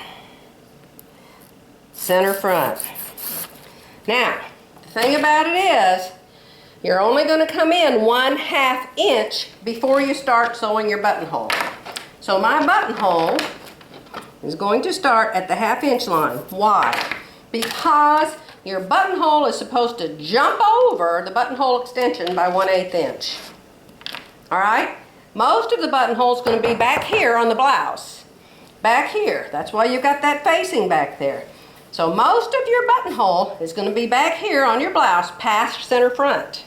center front. Now, the thing about it is, you're only going to come in 1/2 inch before you start sewing your buttonhole. So my buttonhole is going to start at the 1/2 inch line. Why? Because your buttonhole is supposed to jump over the buttonhole extension by 1/8 inch. All right? Most of the buttonhole is going to be back here on the blouse. Back here. That's why you've got that facing back there. So most of your buttonhole is going to be back here on your blouse past center front.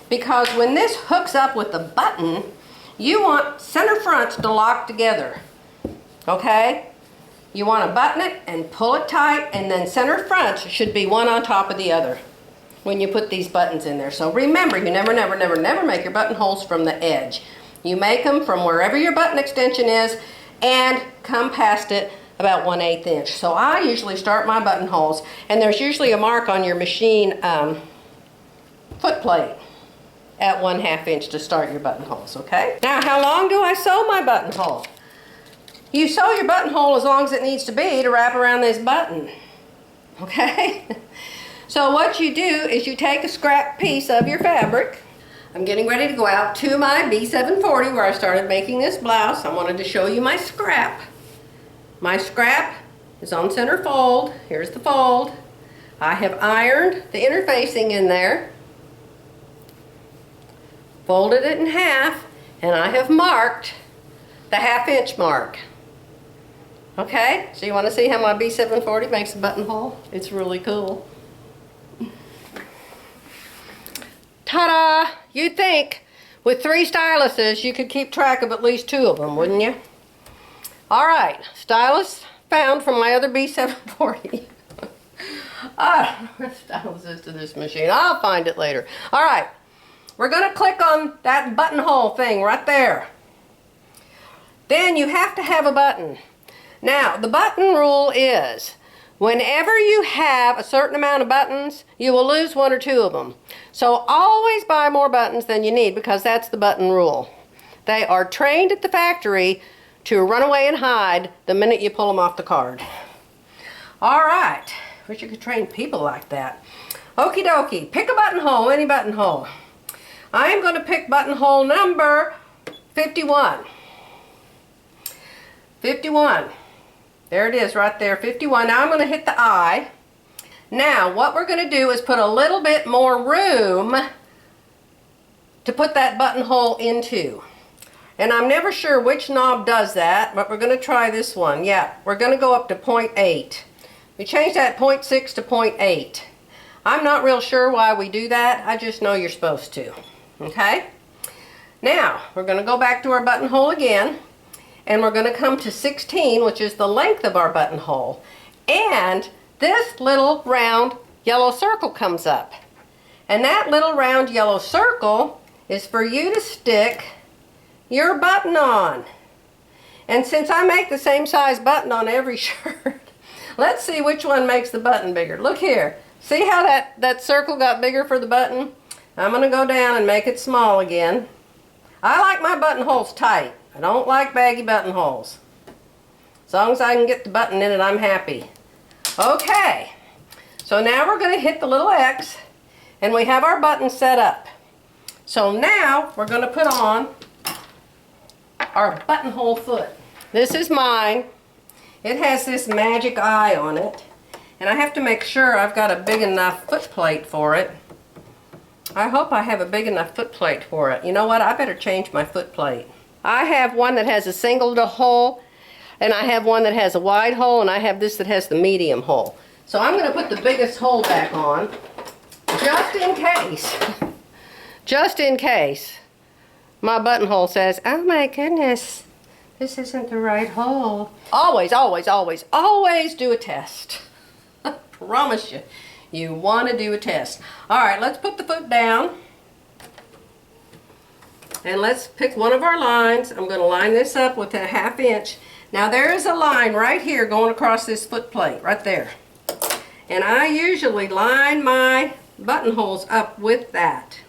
Because when this hooks up with the button, you want center fronts to lock together. Okay? You want to button it and pull it tight, and then center fronts should be one on top of the other when you put these buttons in there. So remember, you never, never, never, never make your buttonholes from the edge. You make them from wherever your button extension is and come past it about 1/8 inch. So I usually start my buttonholes, and there's usually a mark on your machine foot plate at 1/2 inch to start your buttonholes, okay? Now, how long do I sew my buttonhole? You sew your buttonhole as long as it needs to be to wrap around this button, okay? So what you do is you take a scrap piece of your fabric. I'm getting ready to go out to my B740 where I started making this blouse. I wanted to show you my scrap. My scrap is on center fold. Here's the fold. I have ironed the interfacing in there, folded it in half, and I have marked the 1/2 inch mark. Okay, so you want to see how my B740 makes a buttonhole? It's really cool. Ta-da! You'd think with 3 styluses you could keep track of at least 2 of them, wouldn't you? All right, stylus found from my other B740. Stylus is to this machine. I'll find it later. All right, we're going to click on that buttonhole thing right there. Then you have to have a button. Now, the button rule is, whenever you have a certain amount of buttons, you will lose 1 or 2 of them. So always buy more buttons than you need, because that's the button rule. They are trained at the factory to run away and hide the minute you pull them off the card. All right. Wish you could train people like that. Okie dokie. Pick a buttonhole, any buttonhole. I am going to pick buttonhole number 51. 51. There it is right there, 51. Now I'm going to hit the eye. Now what we're going to do is put a little bit more room to put that buttonhole into. And I'm never sure which knob does that, but we're going to try this one. Yeah, we're going to go up to 0.8. We changed that 0.6 to 0.8. I'm not real sure why we do that. I just know you're supposed to. Okay? Now, we're going to go back to our buttonhole again. And we're going to come to 16, which is the length of our buttonhole. And this little round yellow circle comes up. And that little round yellow circle is for you to stick your button on. And since I make the same size button on every shirt, let's see which one makes the button bigger. Look here. See how that circle got bigger for the button? I'm going to go down and make it small again. I like my buttonholes tight. I don't like baggy buttonholes. As long as I can get the button in it, I'm happy. Okay, so now we're going to hit the little X, and we have our button set up. So now we're going to put on our buttonhole foot. This is mine. It has this magic eye on it. And I have to make sure I've got a big enough foot plate for it. I hope I have a big enough foot plate for it. You know what? I better change my foot plate. I have one that has a single hole, and I have one that has a wide hole, and I have this that has the medium hole. So I'm going to put the biggest hole back on, just in case. Just in case my buttonhole says, oh my goodness, this isn't the right hole. Always, always, always, always do a test. Promise you, you want to do a test. All right, let's put the foot down. And let's pick one of our lines. I'm going to line this up with a 1/2 inch. Now there is a line right here going across this foot plate, right there. And I usually line my buttonholes up with that.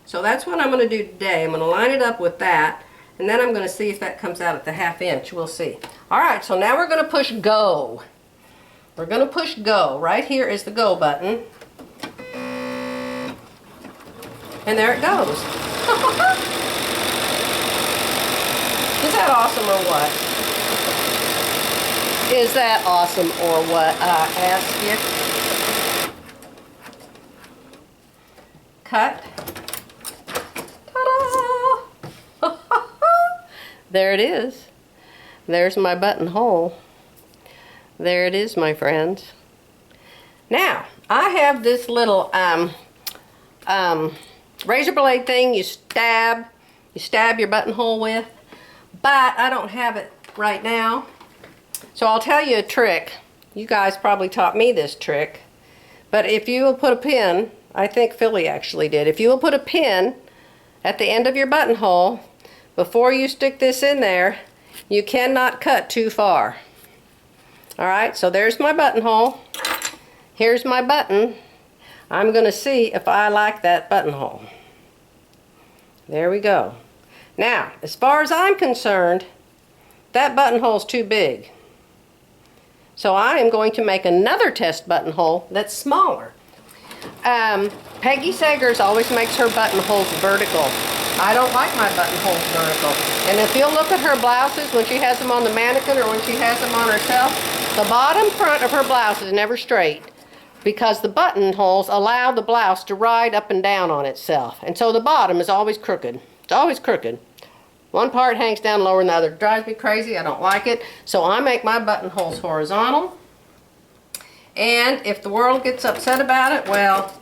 So that's what I'm going to do today. I'm going to line it up with that, and then I'm going to see if that comes out at the 1/2 inch. We'll see. All right, so now we're going to push go. We're going to push go. Right here is the go button. And there it goes. Is that awesome or what? Is that awesome or what, I ask you? Cut. Ta-da! There it is. There's my buttonhole. There it is, my friends. Now, I have this little razor blade thing you stab your buttonhole with, but I don't have it right now. So I'll tell you a trick. You guys probably taught me this trick, but if you will put a pin, I think Philly actually did, if you will put a pin at the end of your buttonhole before you stick this in there, you cannot cut too far. Alright, so there's my buttonhole. Here's my button. I'm going to see if I like that buttonhole. There we go. Now, as far as I'm concerned, that buttonhole's too big. So I am going to make another test buttonhole that's smaller. Peggy Sagers always makes her buttonholes vertical. I don't like my buttonholes vertical. And if you'll look at her blouses when she has them on the mannequin or when she has them on herself, the bottom front of her blouse is never straight because the buttonholes allow the blouse to ride up and down on itself. And so the bottom is always crooked. It's always crooked. One part hangs down lower than the other. It drives me crazy. I don't like it. So I make my buttonholes horizontal. And if the world gets upset about it, well,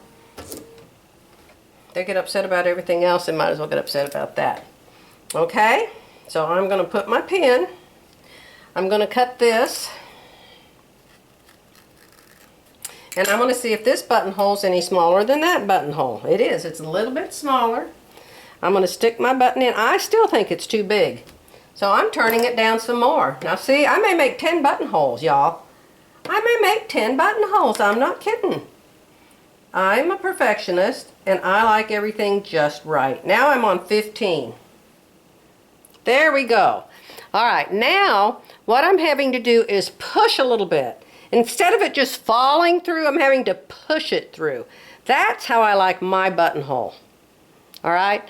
they get upset about everything else, they might as well get upset about that. Okay? So I'm going to put my pin. I'm going to cut this. And I'm going to see if this buttonhole's any smaller than that buttonhole. It is. It's a little bit smaller. I'm going to stick my button in. I still think it's too big. So I'm turning it down some more. Now see, I may make 10 buttonholes, y'all. I may make 10 buttonholes. I'm not kidding. I'm a perfectionist, and I like everything just right. Now I'm on 15. There we go. All right, now what I'm having to do is push a little bit. Instead of it just falling through, I'm having to push it through. That's how I like my buttonhole. All right?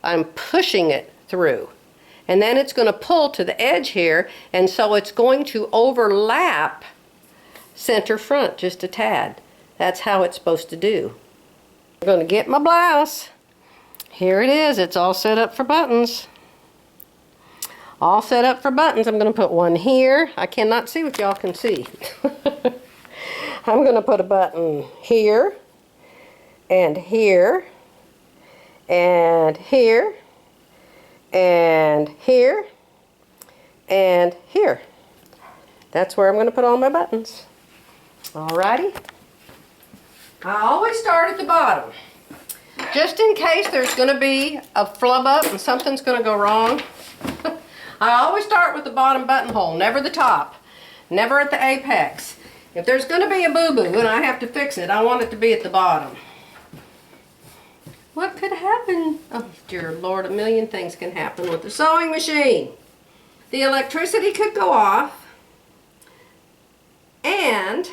I'm pushing it through. And then it's going to pull to the edge here, and so it's going to overlap center front just a tad. That's how it's supposed to do. I'm going to get my blouse. Here it is. It's all set up for buttons. All set up for buttons. I'm going to put one here. I cannot see what y'all can see. I'm going to put a button here, and here, and here, and here, and here. That's where I'm going to put all my buttons. Alrighty. I always start at the bottom. Just in case there's going to be a flub up and something's going to go wrong. I always start with the bottom buttonhole, never the top. Never at the apex. If there's going to be a boo-boo and I have to fix it, I want it to be at the bottom. What could happen? Oh, dear Lord, a million things can happen with the sewing machine. The electricity could go off, and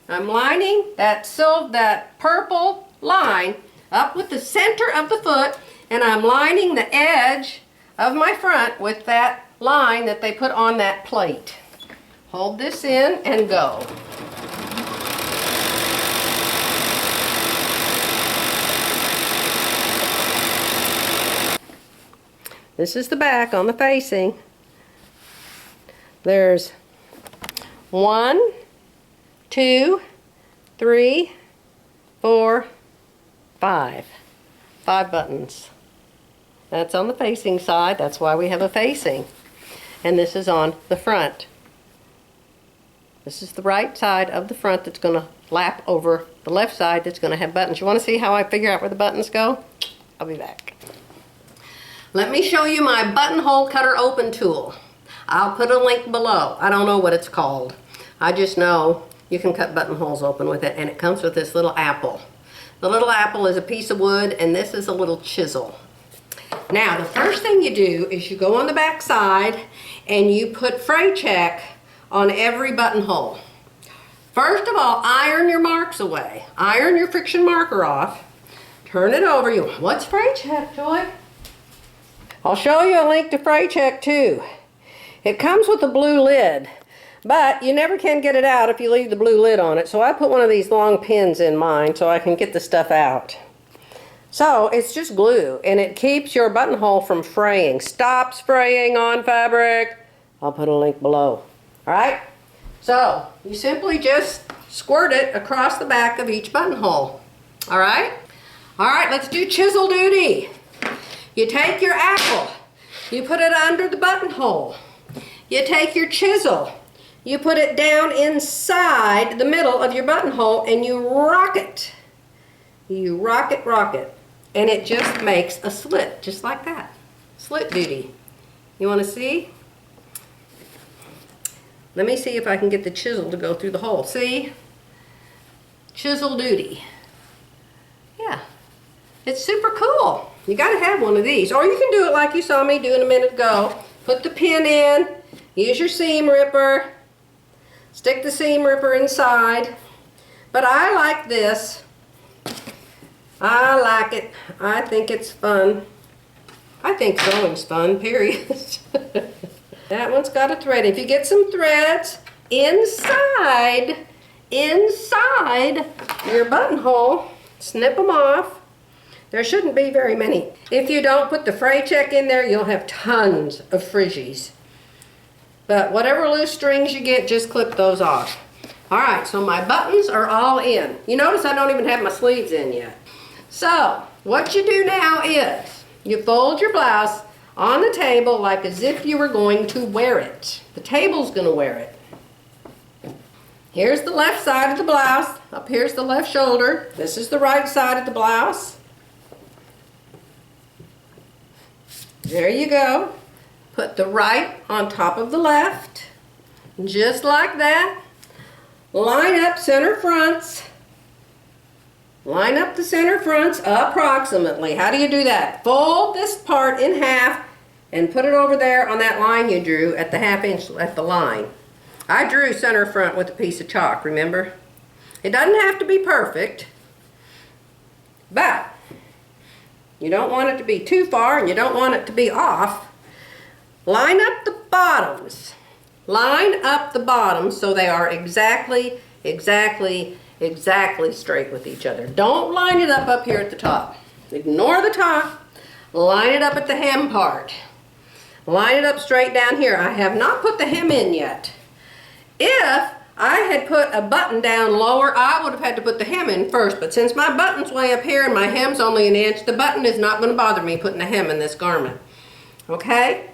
I'm lining that purple line up with the center of the foot, and I'm lining the edge of my front with that line that they put on that plate. Hold this in and go. This is the back on the facing. There's 1, 2, 3, 4, 5. 5 buttons. That's on the facing side. That's why we have a facing. And this is on the front. This is the right side of the front that's going to lap over the left side that's going to have buttons. You want to see how I figure out where the buttons go? I'll be back. Let me show you my buttonhole cutter open tool. I'll put a link below. I don't know what it's called. I just know you can cut buttonholes open with it, and it comes with this little apple. The little apple is a piece of wood, and this is a little chisel. Now, the first thing you do is you go on the back side and you put Fray Check on every buttonhole. First of all, iron your marks away. Iron your friction marker off. Turn it over. What's Fray Check, Joy? I'll show you a link to Fray Check too. It comes with a blue lid, but you never can get it out if you leave the blue lid on it. So I put one of these long pins in mine so I can get the stuff out. So it's just glue, and it keeps your buttonhole from fraying. Stops fraying on fabric. I'll put a link below. All right? So you simply just squirt it across the back of each buttonhole. All right? All right, let's do chisel duty. You take your apple, you put it under the buttonhole. You take your chisel, you put it down inside the middle of your buttonhole, and you rock it. You rock it, and it just makes a slit, just like that. Slit duty. You want to see? Let me see if I can get the chisel to go through the hole. See? Chisel duty. Yeah. It's super cool. You got to have one of these. Or you can do it like you saw me doing a minute ago. Put the pin in. Use your seam ripper. Stick the seam ripper inside. But I like this. I like it. I think it's fun. I think sewing's fun, period. That one's got a thread. If you get some threads inside your buttonhole, snip them off. There shouldn't be very many. If you don't put the Fray Check in there, you'll have tons of frizzies. But whatever loose strings you get, just clip those off. All right, so my buttons are all in. You notice I don't even have my sleeves in yet. So what you do now is you fold your blouse on the table like as if you were going to wear it. The table's going to wear it. Here's the left side of the blouse. Up here's the left shoulder. This is the right side of the blouse. There you go. Put the right on top of the left. Just like that. Line up center fronts. Line up the center fronts approximately. How do you do that? Fold this part in half and put it over there on that line you drew at the ½ inch at the line. I drew center front with a piece of chalk, remember? It doesn't have to be perfect, but you don't want it to be too far and you don't want it to be off. Line up the bottoms. Line up the bottoms so they are exactly straight with each other. Don't line it up here at the top. Ignore the top. Line it up at the hem part. Line it up straight down here. I have not put the hem in yet. If I had put a button down lower, I would have had to put the hem in first, but since my button's way up here and my hem's only 1 inch, the button is not going to bother me putting a hem in this garment. Okay?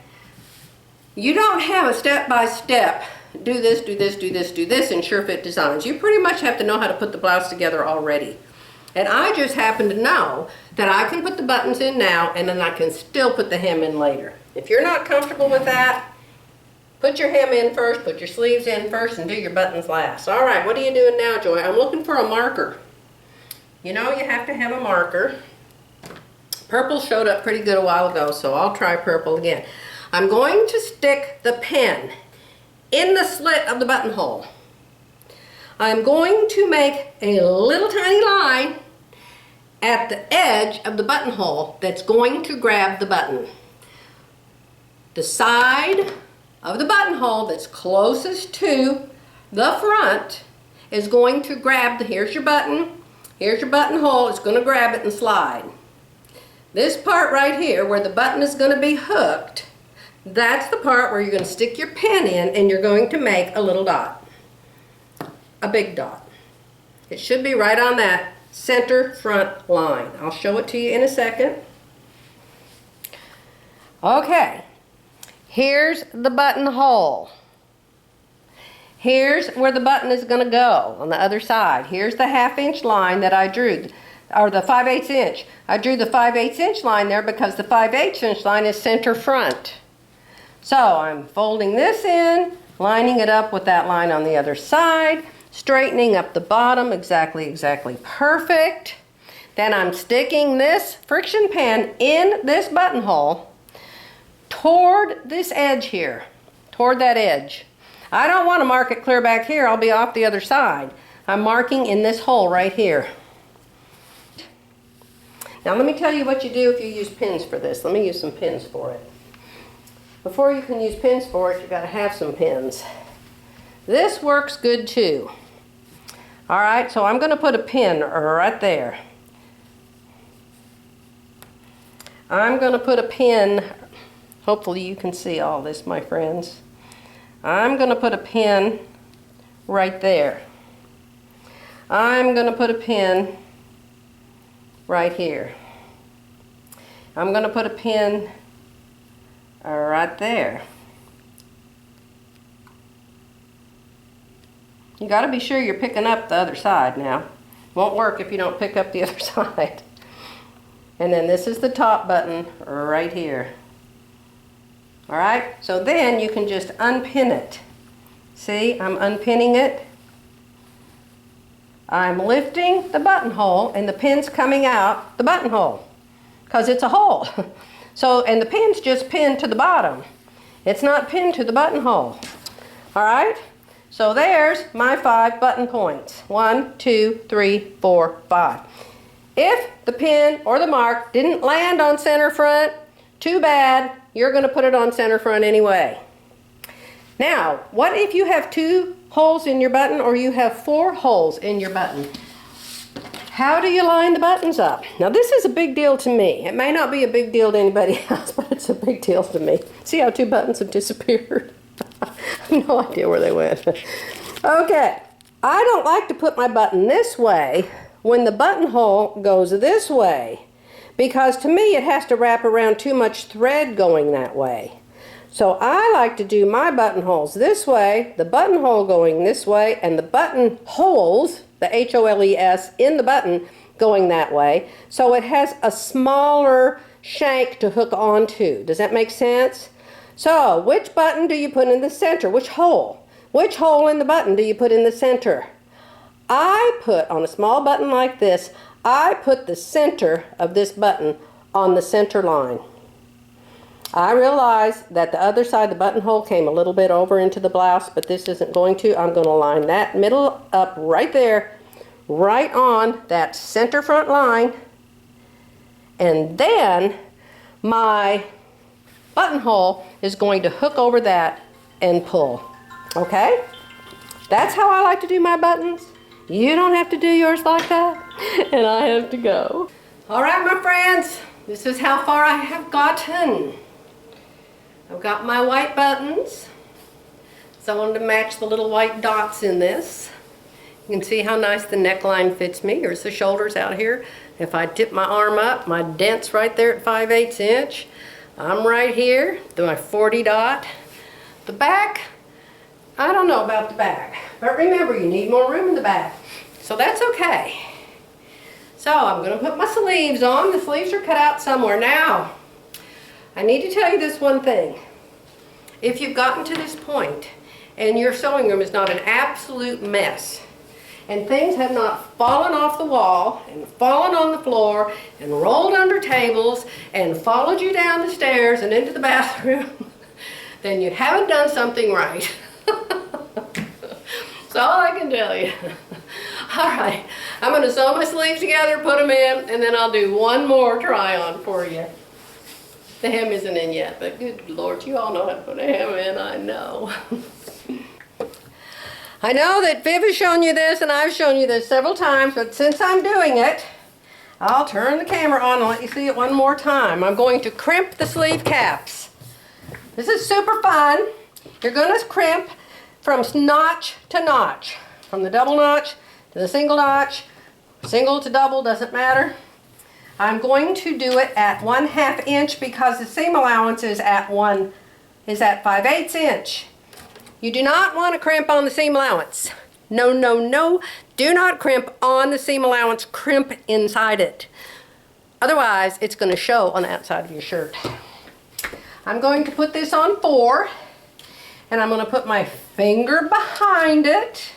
You don't have a step-by-step, do this, do this, do this, do this in SureFit Designs. You pretty much have to know how to put the blouse together already. And I just happen to know that I can put the buttons in now and then I can still put the hem in later. If you're not comfortable with that, put your hem in first, put your sleeves in first, and do your buttons last. All right, what are you doing now, Joy? I'm looking for a marker. You know you have to have a marker. Purple showed up pretty good a while ago, so I'll try purple again. I'm going to stick the pen in the slit of the buttonhole. I'm going to make a little tiny line at the edge of the buttonhole that's going to grab the button. the side of the buttonhole that's closest to the front is going to grab here's your buttonhole, it's going to grab it and slide. This part right here where the button is going to be hooked, that's the part where you're going to stick your pin in and you're going to make a little dot, a big dot. It should be right on that center front line. I'll show it to you in a second. Okay, here's the buttonhole. Here's where the button is going to go on the other side. Here's the 1/2 inch line that I drew, or the 5/8 inch. I drew the 5/8 inch line there because the 5/8 inch line is center front. So I'm folding this in, lining it up with that line on the other side, straightening up the bottom exactly perfect. Then I'm sticking this friction pen in this buttonhole toward this edge here, toward that edge. I don't want to mark it clear back here, I'll be off the other side. I'm marking in this hole right here. Now let me tell you what you do if you use pins for this. Let me use some pins for it. Before you can use pins for it, you've got to have some pins. This works good too. Alright, so I'm going to put a pin right there. I'm going to put a pin, hopefully you can see all this, my friends. I'm going to put a pin right there. I'm going to put a pin right here. I'm going to put a pin right there. You got to be sure you're picking up the other side now. Won't work if you don't pick up the other side. And then this is the top button right here. Alright, so then you can just unpin it. See, I'm unpinning it. I'm lifting the buttonhole and the pin's coming out the buttonhole because it's a hole. So, and the pin's just pinned to the bottom. It's not pinned to the buttonhole. Alright, so there's my 5 button points. 1, 2, 3, 4, 5. If the pin or the mark didn't land on center front, too bad. You're going to put it on center front anyway. Now, what if you have 2 holes in your button or you have 4 holes in your button? How do you line the buttons up? Now, this is a big deal to me. It may not be a big deal to anybody else, but it's a big deal to me. See how 2 buttons have disappeared? I have no idea where they went. Okay, I don't like to put my button this way when the buttonhole goes this way, because to me it has to wrap around too much thread going that way. So I like to do my buttonholes this way, the buttonhole going this way, and the buttonholes, the H-O-L-E-S, in the button going that way, so it has a smaller shank to hook onto. Does that make sense? So, which button do you put in the center? Which hole? Which hole in the button do you put in the center? I put, on a small button like this, I put the center of this button on the center line. I realize that the other side of the buttonhole came a little bit over into the blouse, but this isn't going to. I'm going to line that middle up right there, right on that center front line, and then my buttonhole is going to hook over that and pull. Okay? That's how I like to do my buttons. You don't have to do yours like that, and I have to go. All right, my friends, this is how far I have gotten. I've got my white buttons, so I wanted to match the little white dots in this. You can see how nice the neckline fits me. Here's the shoulders out here. If I tip my arm up, my dent's right there at 5/8 inch. I'm right here, do my 40 dot. The back, I don't know about the back, but remember, you need more room in the back, so that's okay. So I'm going to put my sleeves on. The sleeves are cut out somewhere. Now, I need to tell you this one thing. If you've gotten to this point and your sewing room is not an absolute mess, and things have not fallen off the wall and fallen on the floor and rolled under tables and followed you down the stairs and into the bathroom, then you haven't done something right. That's all I can tell you. All right, I'm going to sew my sleeves together, put them in, and then I'll do one more try on for you. The hem isn't in yet, but good Lord, you all know how to put a hem in, I know. I know that Viv has shown you this and I've shown you this several times, but since I'm doing it, I'll turn the camera on and let you see it one more time. I'm going to crimp the sleeve caps. This is super fun. You're going to crimp from notch to notch. From the double notch to the single notch. Single to double, doesn't matter. I'm going to do it at 1/2 inch because the seam allowance is at 5/8 inch. You do not want to crimp on the seam allowance. No, no, no. Do not crimp on the seam allowance. Crimp inside it. Otherwise, it's going to show on the outside of your shirt. I'm going to put this on 4, and I'm going to put my finger behind it.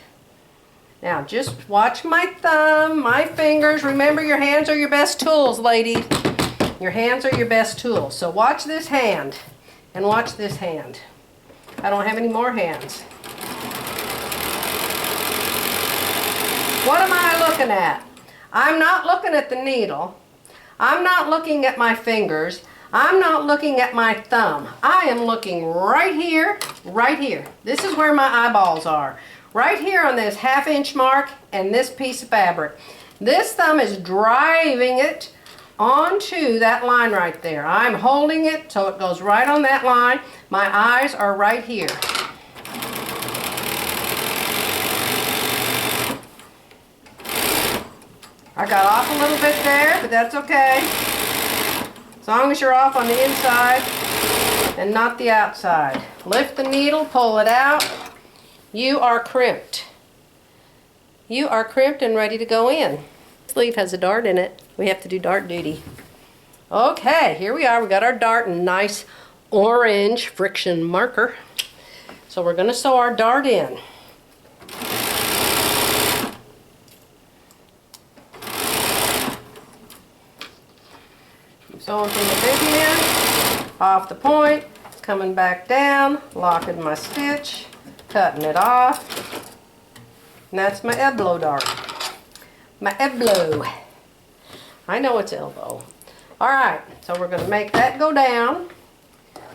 Now, just watch my thumb, my fingers. Remember, your hands are your best tools, ladies. Your hands are your best tools. So watch this hand, and watch this hand. I don't have any more hands. What am I looking at? I'm not looking at the needle. I'm not looking at my fingers. I'm not looking at my thumb. I am looking right here, right here. This is where my eyeballs are. Right here on this 1/2 inch mark and this piece of fabric. This thumb is driving it onto that line right there. I'm holding it so it goes right on that line. My eyes are right here. I got off a little bit there, but that's okay. As long as you're off on the inside and not the outside. Lift the needle, pull it out. You are crimped. You are crimped and ready to go in. This sleeve has a dart in it. We have to do dart duty. Okay, here we are. We got our dart and nice orange Frixion marker. So we're going to sew our dart in. Sewing from the big end, off the point, coming back down, locking my stitch, cutting it off. And that's my elbow dart. My elbow. I know it's elbow. Alright, so we're going to make that go down.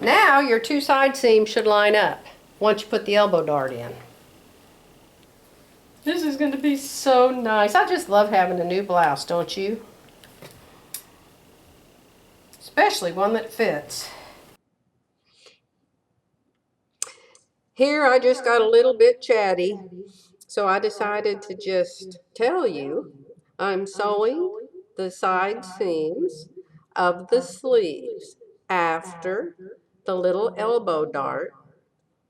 Now your 2 side seams should line up once you put the elbow dart in. This is going to be so nice. I just love having a new blouse, don't you? Especially one that fits. Here I just got a little bit chatty, so I decided to just tell you I'm sewing the side seams of the sleeves after the little elbow dart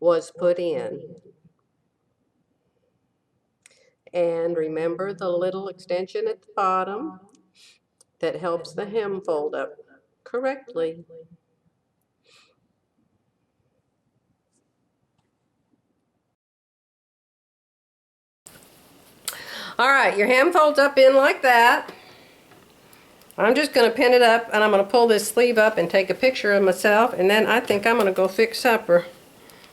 was put in. And remember the little extension at the bottom that helps the hem fold up correctly. All right, your hem folds up in like that. I'm just going to pin it up and I'm going to pull this sleeve up and take a picture of myself, and then I think I'm going to go fix supper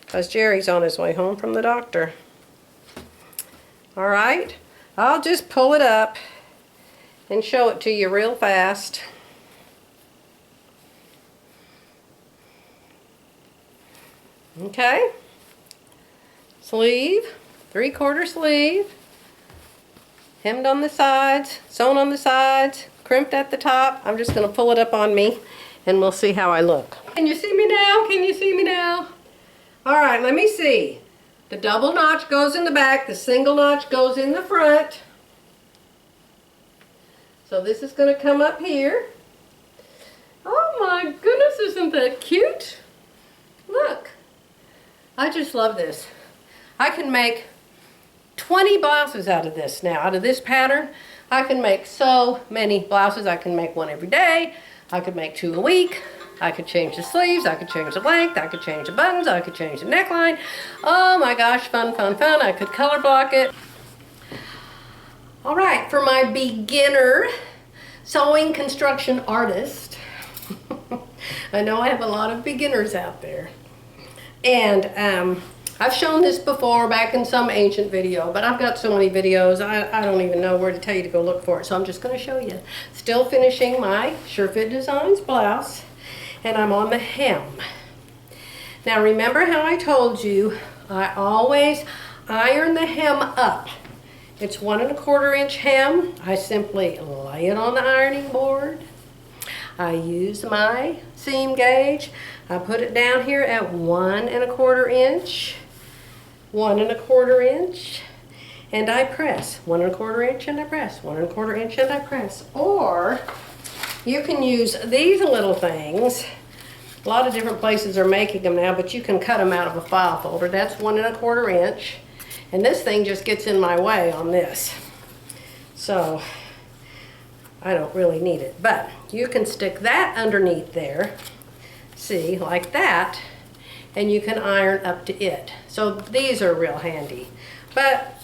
because Jerry's on his way home from the doctor. All right, I'll just pull it up and show it to you real fast. Okay, sleeve, 3/4 sleeve, hemmed on the sides, sewn on the sides, crimped at the top. I'm just going to pull it up on me and we'll see how I look. Can you see me now? Can you see me now? All right, let me see. The double notch goes in the back, the single notch goes in the front. So this is going to come up here. Oh my goodness, isn't that cute? Look. I just love this. I can make 20 blouses out of this now, out of this pattern. I can make so many blouses. I can make one every day. I could make 2 a week. I could change the sleeves. I could change the length. I could change the buttons. I could change the neckline. Oh my gosh, fun, fun, fun. I could color block it. All right, for my beginner sewing construction artist, I know I have a lot of beginners out there. And I've shown this before back in some ancient video, but I've got so many videos, I don't even know where to tell you to go look for it. So I'm just going to show you. Still finishing my Sure Fit Designs blouse. and I'm on the hem. Now remember how I told you I always iron the hem up. It's 1 1/4 inch hem. I simply lay it on the ironing board. I use my seam gauge. I put it down here at 1 1/4 inch, 1 1/4 inch, and I press 1 1/4 inch and I press 1 1/4 inch and I press. Or you can use these little things. A lot of different places are making them now, but you can cut them out of a file folder. That's 1 1/4 inch. And this thing just gets in my way on this. So I don't really need it. But you can stick that underneath there, see, like that, and you can iron up to it. So these are real handy. But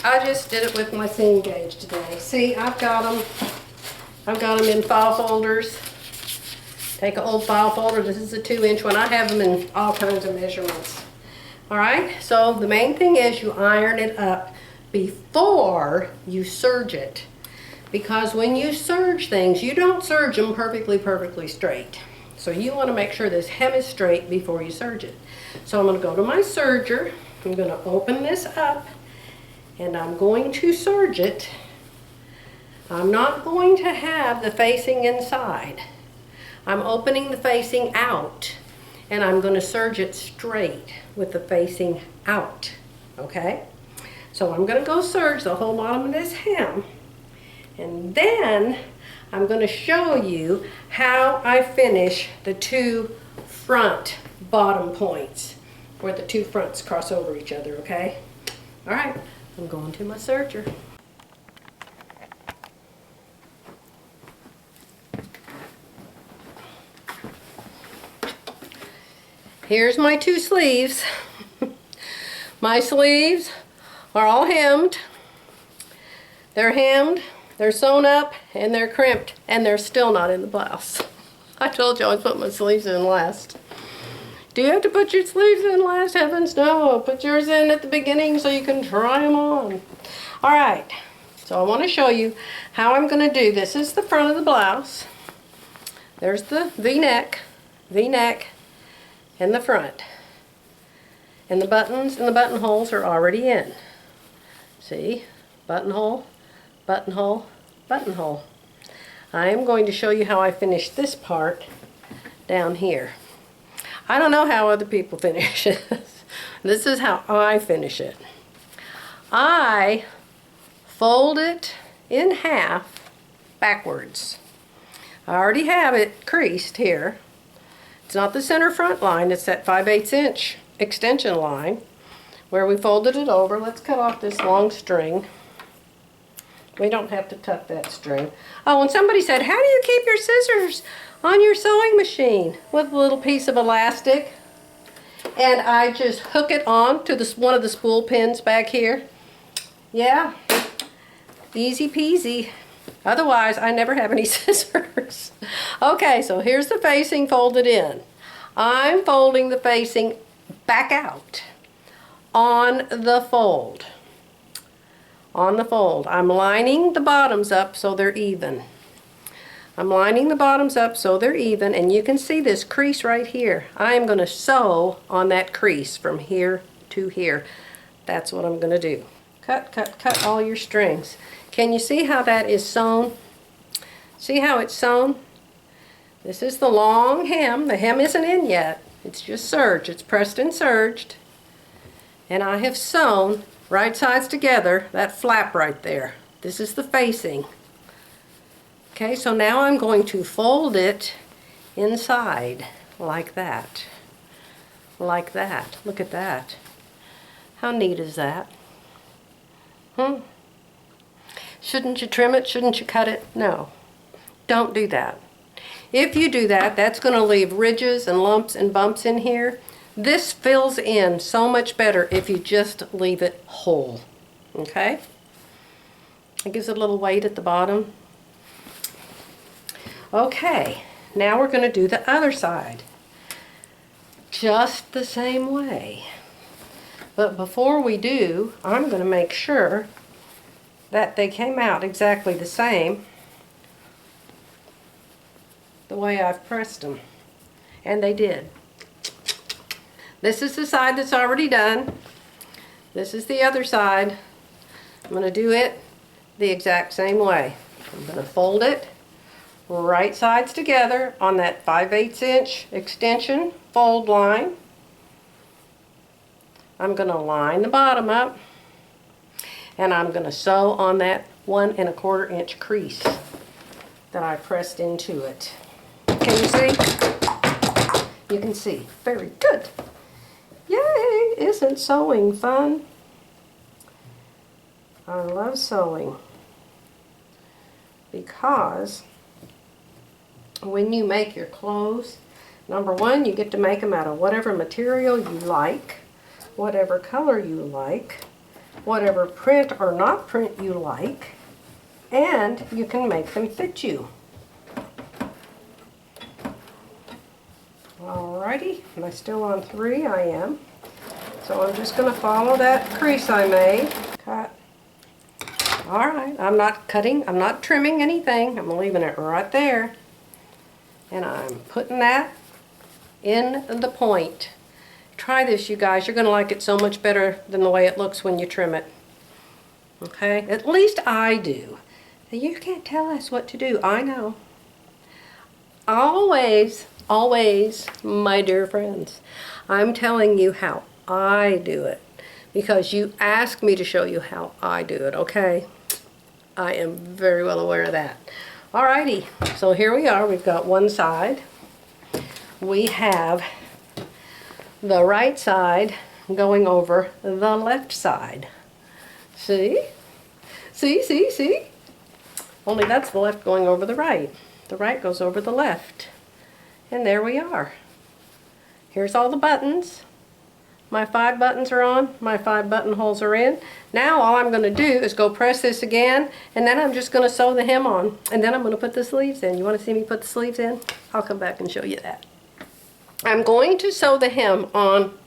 I just did it with my seam gauge today. See, I've got them in file folders. Take an old file folder. This is a 2-inch one. I have them in all kinds of measurements. All right, so the main thing is you iron it up before you serge it. Because when you serge things, you don't serge them perfectly straight. So you want to make sure this hem is straight before you serge it. So I'm going to go to my serger. I'm going to open this up and I'm going to serge it. I'm not going to have the facing inside. I'm opening the facing out and I'm going to serge it straight with the facing out, okay? So I'm going to go serge the whole bottom of this hem, and then I'm going to show you how I finish the 2 front bottom points where the 2 fronts cross over each other, okay? All right, I'm going to my serger. Here's my 2 sleeves. My sleeves are all hemmed. They're hemmed, they're sewn up, and they're crimped, and they're still not in the blouse. I told you I would put my sleeves in last. Do you have to put your sleeves in last? Heavens no. Put yours in at the beginning so you can try them on. All right, so I want to show you how I'm going to do this. This is the front of the blouse. There's the V-neck, and the front. And the buttons and the buttonholes are already in. See? Buttonhole, buttonhole, buttonhole. I am going to show you how I finish this part down here. I don't know how other people finish it. This is how I finish it. I fold it in half backwards. I already have it creased here. It's not the center front line, it's that 5/8 inch extension line where we folded it over. Let's cut off this long string. We don't have to tuck that string. Oh, and somebody said, how do you keep your scissors on your sewing machine? With a little piece of elastic. And I just hook it on to one of the spool pins back here. Yeah, easy peasy. Otherwise, I never have any scissors. Okay, so here's the facing folded in. I'm folding the facing back out on the fold. On the fold. I'm lining the bottoms up so they're even. I'm lining the bottoms up so they're even, and you can see this crease right here. I am going to sew on that crease from here to here. That's what I'm going to do. Cut, cut, cut all your strings. Can you see how that is sewn? See how it's sewn? This is the long hem. The hem isn't in yet. It's just serged. It's pressed and serged. And I have sewn right sides together, that flap right there. This is the facing. Okay, so now I'm going to fold it inside like that. Like that. Look at that. How neat is that? Shouldn't you trim it? Shouldn't you cut it? No. Don't do that. If you do that, that's going to leave ridges and lumps and bumps in here. This fills in so much better if you just leave it whole. Okay? It gives it a little weight at the bottom. Okay, now we're going to do the other side. Just the same way. But before we do, I'm going to make sure that they came out exactly the same the way I've pressed them. And they did. This is the side that's already done. This is the other side. I'm going to do it the exact same way. I'm going to fold it right sides together on that 5/8 inch extension fold line. I'm going to line the bottom up, and I'm going to sew on that 1 1/4 inch crease that I pressed into it. Can you see? You can see. Very good. Yay! Isn't sewing fun? I love sewing because when you make your clothes, number one, you get to make them out of whatever material you like, whatever color you like, whatever print or not print you like, and you can make them fit you. Alrighty, am I still on 3? I am. So I'm just going to follow that crease I made. Cut. Alright, I'm not cutting, I'm not trimming anything. I'm leaving it right there. And I'm putting that in the point. Try this, you guys. You're going to like it so much better than the way it looks when you trim it. Okay? At least I do. You can't tell us what to do. I know. Always, always, my dear friends, I'm telling you how I do it. Because you asked me to show you how I do it, okay? I am very well aware of that. Alrighty, so here we are. We've got one side. We have the right side going over the left side. See? See, see, see? Only that's the left going over the right. The right goes over the left. And there we are. Here's all the buttons. My 5 buttons are on, my 5 buttonholes are in. Now all I'm going to do is go press this again, and then I'm just going to sew the hem on, and then I'm going to put the sleeves in. You want to see me put the sleeves in? I'll come back and show you that. I'm going to sew the hem on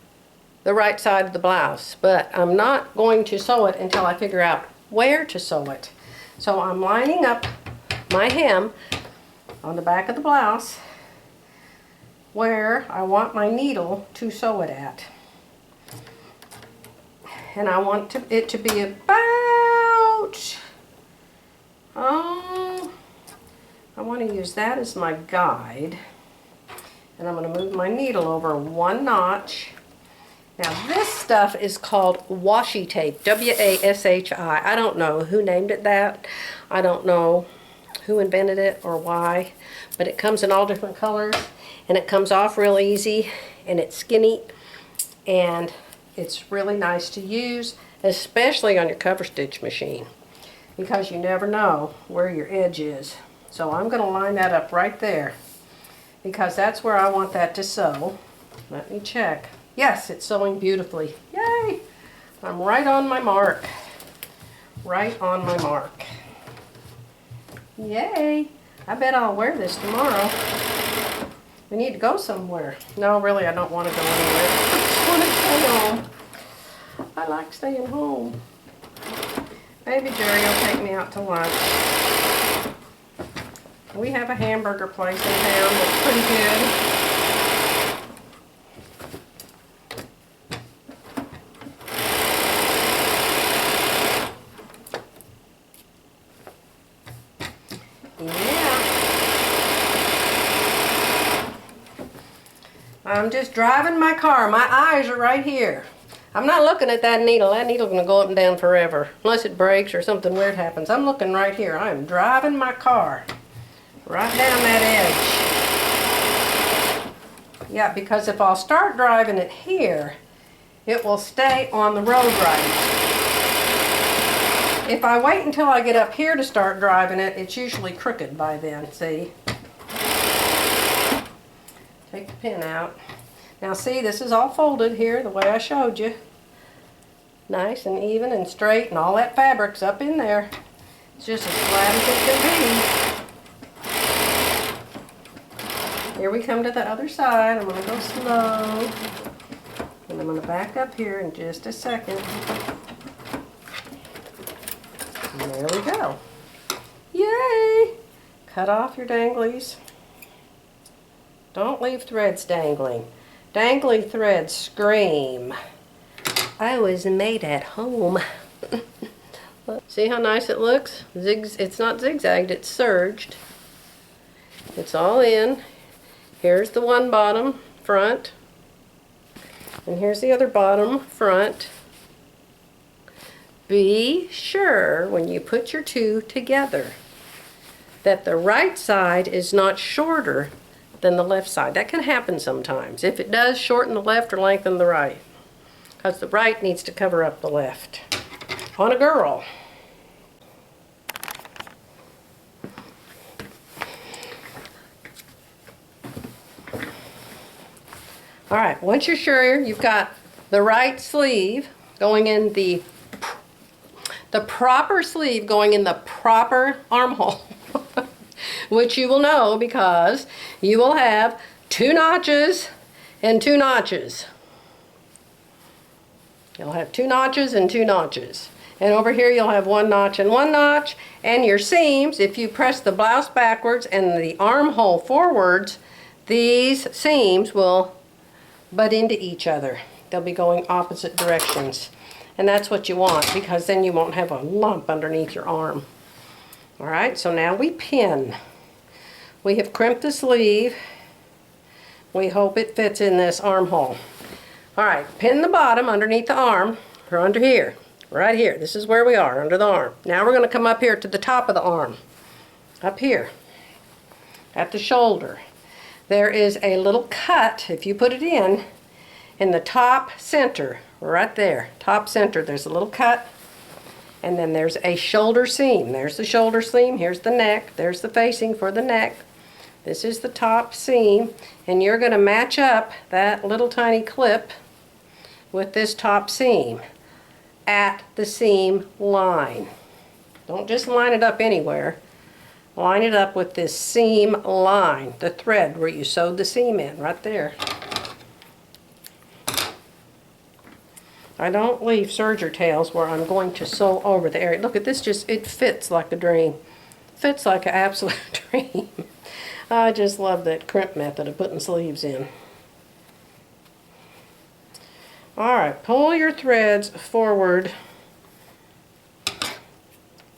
the right side of the blouse, but I'm not going to sew it until I figure out where to sew it. So I'm lining up my hem on the back of the blouse where I want my needle to sew it at. And I want it to be about, I want to use that as my guide. And I'm going to move my needle over 1 notch. Now this stuff is called washi tape, W-A-S-H-I. I don't know who named it that. I don't know who invented it or why. But it comes in all different colors. And it comes off real easy. And it's skinny. And it's really nice to use, especially on your cover stitch machine, because you never know where your edge is. So I'm going to line that up right there, because that's where I want that to sew. Let me check. Yes, it's sewing beautifully. Yay! I'm right on my mark. Right on my mark. Yay! I bet I'll wear this tomorrow. We need to go somewhere. No, really, I don't want to go anywhere. I just want to stay home. I like staying home. Maybe Jerry will take me out to lunch. We have a hamburger place in town that's pretty good. Yeah. I'm just driving my car. My eyes are right here. I'm not looking at that needle. That needle's going to go up and down forever. Unless it breaks or something weird happens. I'm looking right here. I am driving my car right down that edge. Yeah, because if I'll start driving it here, it will stay on the road right. If I wait until I get up here to start driving it, it's usually crooked by then, see? Take the pin out. Now see, this is all folded here the way I showed you. Nice and even and straight, and all that fabric's up in there. It's just as flat as it can be. Here we come to the other side. I'm going to go slow. And I'm going to back up here in just a second. And there we go. Yay! Cut off your danglies. Don't leave threads dangling. Dangling threads scream, I was made at home. See how nice it looks? It's not zigzagged, it's serged. It's all in. Here's the one bottom front. And here's the other bottom front. Be sure when you put your two together that the right side is not shorter than the left side. That can happen sometimes. If it does, shorten the left or lengthen the right, because the right needs to cover up the left on a girl. All right, once you're sure you've got the right sleeve going in the proper sleeve going in the proper armhole, which you will know because you will have 2 notches and 2 notches. You'll have 2 notches and 2 notches. And over here you'll have 1 notch and 1 notch. And your seams, if you press the blouse backwards and the armhole forwards, these seams will butt into each other. They'll be going opposite directions. And that's what you want, because then you won't have a lump underneath your arm. All right, so now we pin. We have crimped the sleeve. We hope it fits in this armhole. All right, pin the bottom underneath the arm, or under here, right here. This is where we are, under the arm. Now we're going to come up here to the top of the arm, up here, at the shoulder. There is a little cut, if you put it in the top center, right there, top center, there's a little cut, and then there's a shoulder seam. There's the shoulder seam, here's the neck, there's the facing for the neck. This is the top seam, and you're going to match up that little tiny clip with this top seam at the seam line. Don't just line it up anywhere. Line it up with this seam line, the thread where you sewed the seam in, right there. I don't leave serger tails where I'm going to sew over the area. Look at this, it fits like a dream. Fits like an absolute dream. I just love that crimp method of putting sleeves in. Alright, pull your threads forward.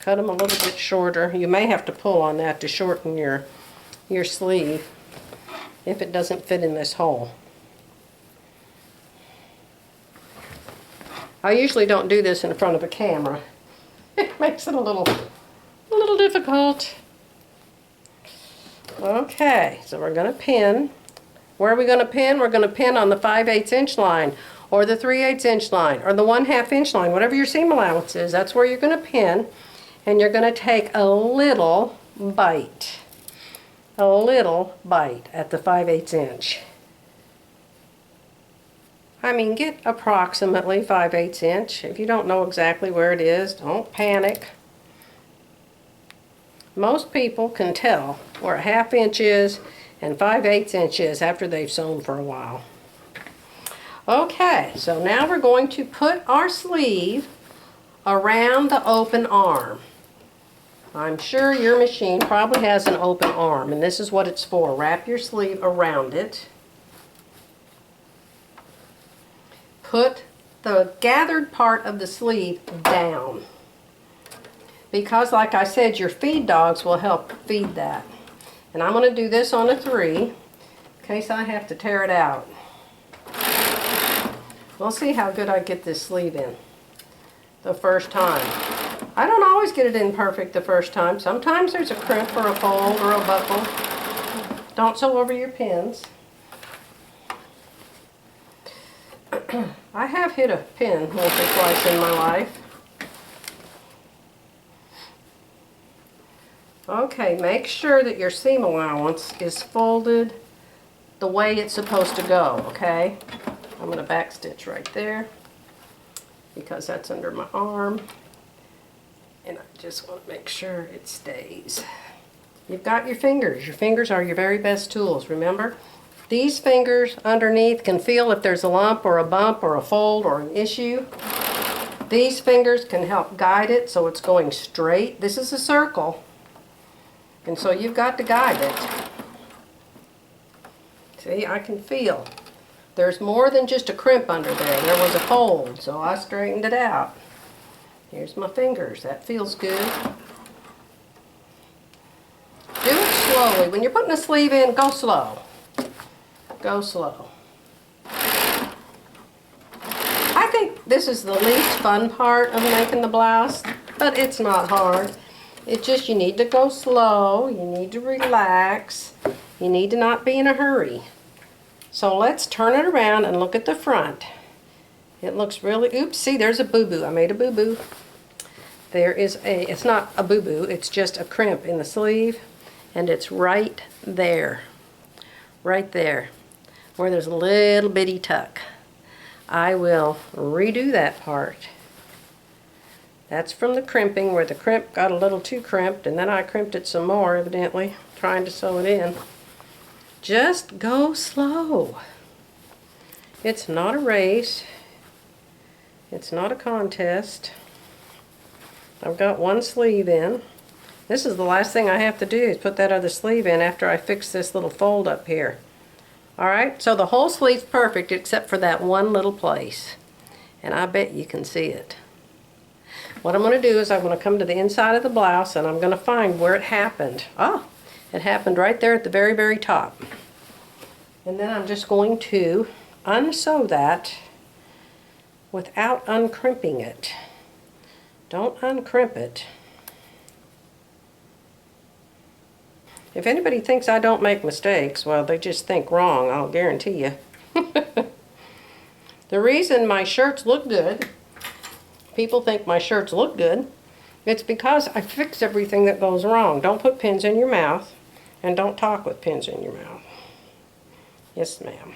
Cut them a little bit shorter. You may have to pull on that to shorten your sleeve if it doesn't fit in this hole. I usually don't do this in front of a camera. It makes it a little difficult. Okay, so we're going to pin. Where are we going to pin? We're going to pin on the 5/8 inch line, or the 3/8 inch line, or the 1/2 inch line, whatever your seam allowance is. That's where you're going to pin, and you're going to take a little bite. A little bite at the 5/8 inch. I mean, get approximately 5/8 inch. If you don't know exactly where it is, don't panic. Most people can tell where a 1/2 inch is and 5/8 inch is after they've sewn for a while. Okay, so now we're going to put our sleeve around the open arm. I'm sure your machine probably has an open arm, and this is what it's for. Wrap your sleeve around it. Put the gathered part of the sleeve down, because like I said, your feed dogs will help feed that. And I'm going to do this on a 3 in case I have to tear it out. We'll see how good I get this sleeve in the first time. I don't always get it in perfect the first time. Sometimes there's a crimp or a fold or a buckle. Don't sew over your pins. I have hit a pin once or twice in my life. Okay, make sure that your seam allowance is folded the way it's supposed to go, okay? I'm going to back stitch right there because that's under my arm. And I just want to make sure it stays. You've got your fingers. Your fingers are your very best tools, remember? These fingers underneath can feel if there's a lump or a bump or a fold or an issue. These fingers can help guide it so it's going straight. This is a circle, and so you've got to guide it. See, I can feel. There's more than just a crimp under there. There was a fold, so I straightened it out. Here's my fingers. That feels good. Do it slowly. When you're putting a sleeve in, go slow. Go slow. I think this is the least fun part of making the blouse, but it's not hard. It's just you need to go slow. You need to relax. You need to not be in a hurry. So let's turn it around and look at the front. It looks really, oops, see, there's a boo-boo. I made a boo-boo. There is it's not a boo-boo, it's just a crimp in the sleeve, and it's right there, where there's a little bitty tuck. I will redo that part. That's from the crimping, where the crimp got a little too crimped, and then I crimped it some more, evidently, trying to sew it in. Just go slow. It's not a race. It's not a contest. I've got one sleeve in. This is the last thing I have to do is put that other sleeve in after I fix this little fold up here. Alright, so the whole sleeve's perfect except for that one little place. And I bet you can see it. What I'm going to do is I'm going to come to the inside of the blouse and I'm going to find where it happened. Oh, it happened right there at the very, very top. And then I'm just going to unsew that without uncrimping it. Don't uncrimp it. If anybody thinks I don't make mistakes, well, they just think wrong, I'll guarantee you. The reason my shirts look good, people think my shirts look good, it's because I fix everything that goes wrong. Don't put pins in your mouth, and don't talk with pins in your mouth. Yes, ma'am.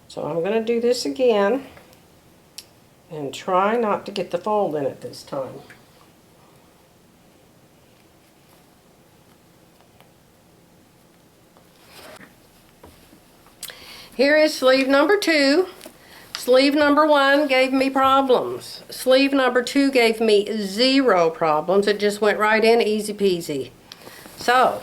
So I'm going to do this again and try not to get the fold in it this time. Here is sleeve number 2. Sleeve number 1 gave me problems. Sleeve number 2 gave me 0 problems. It just went right in, easy peasy. So,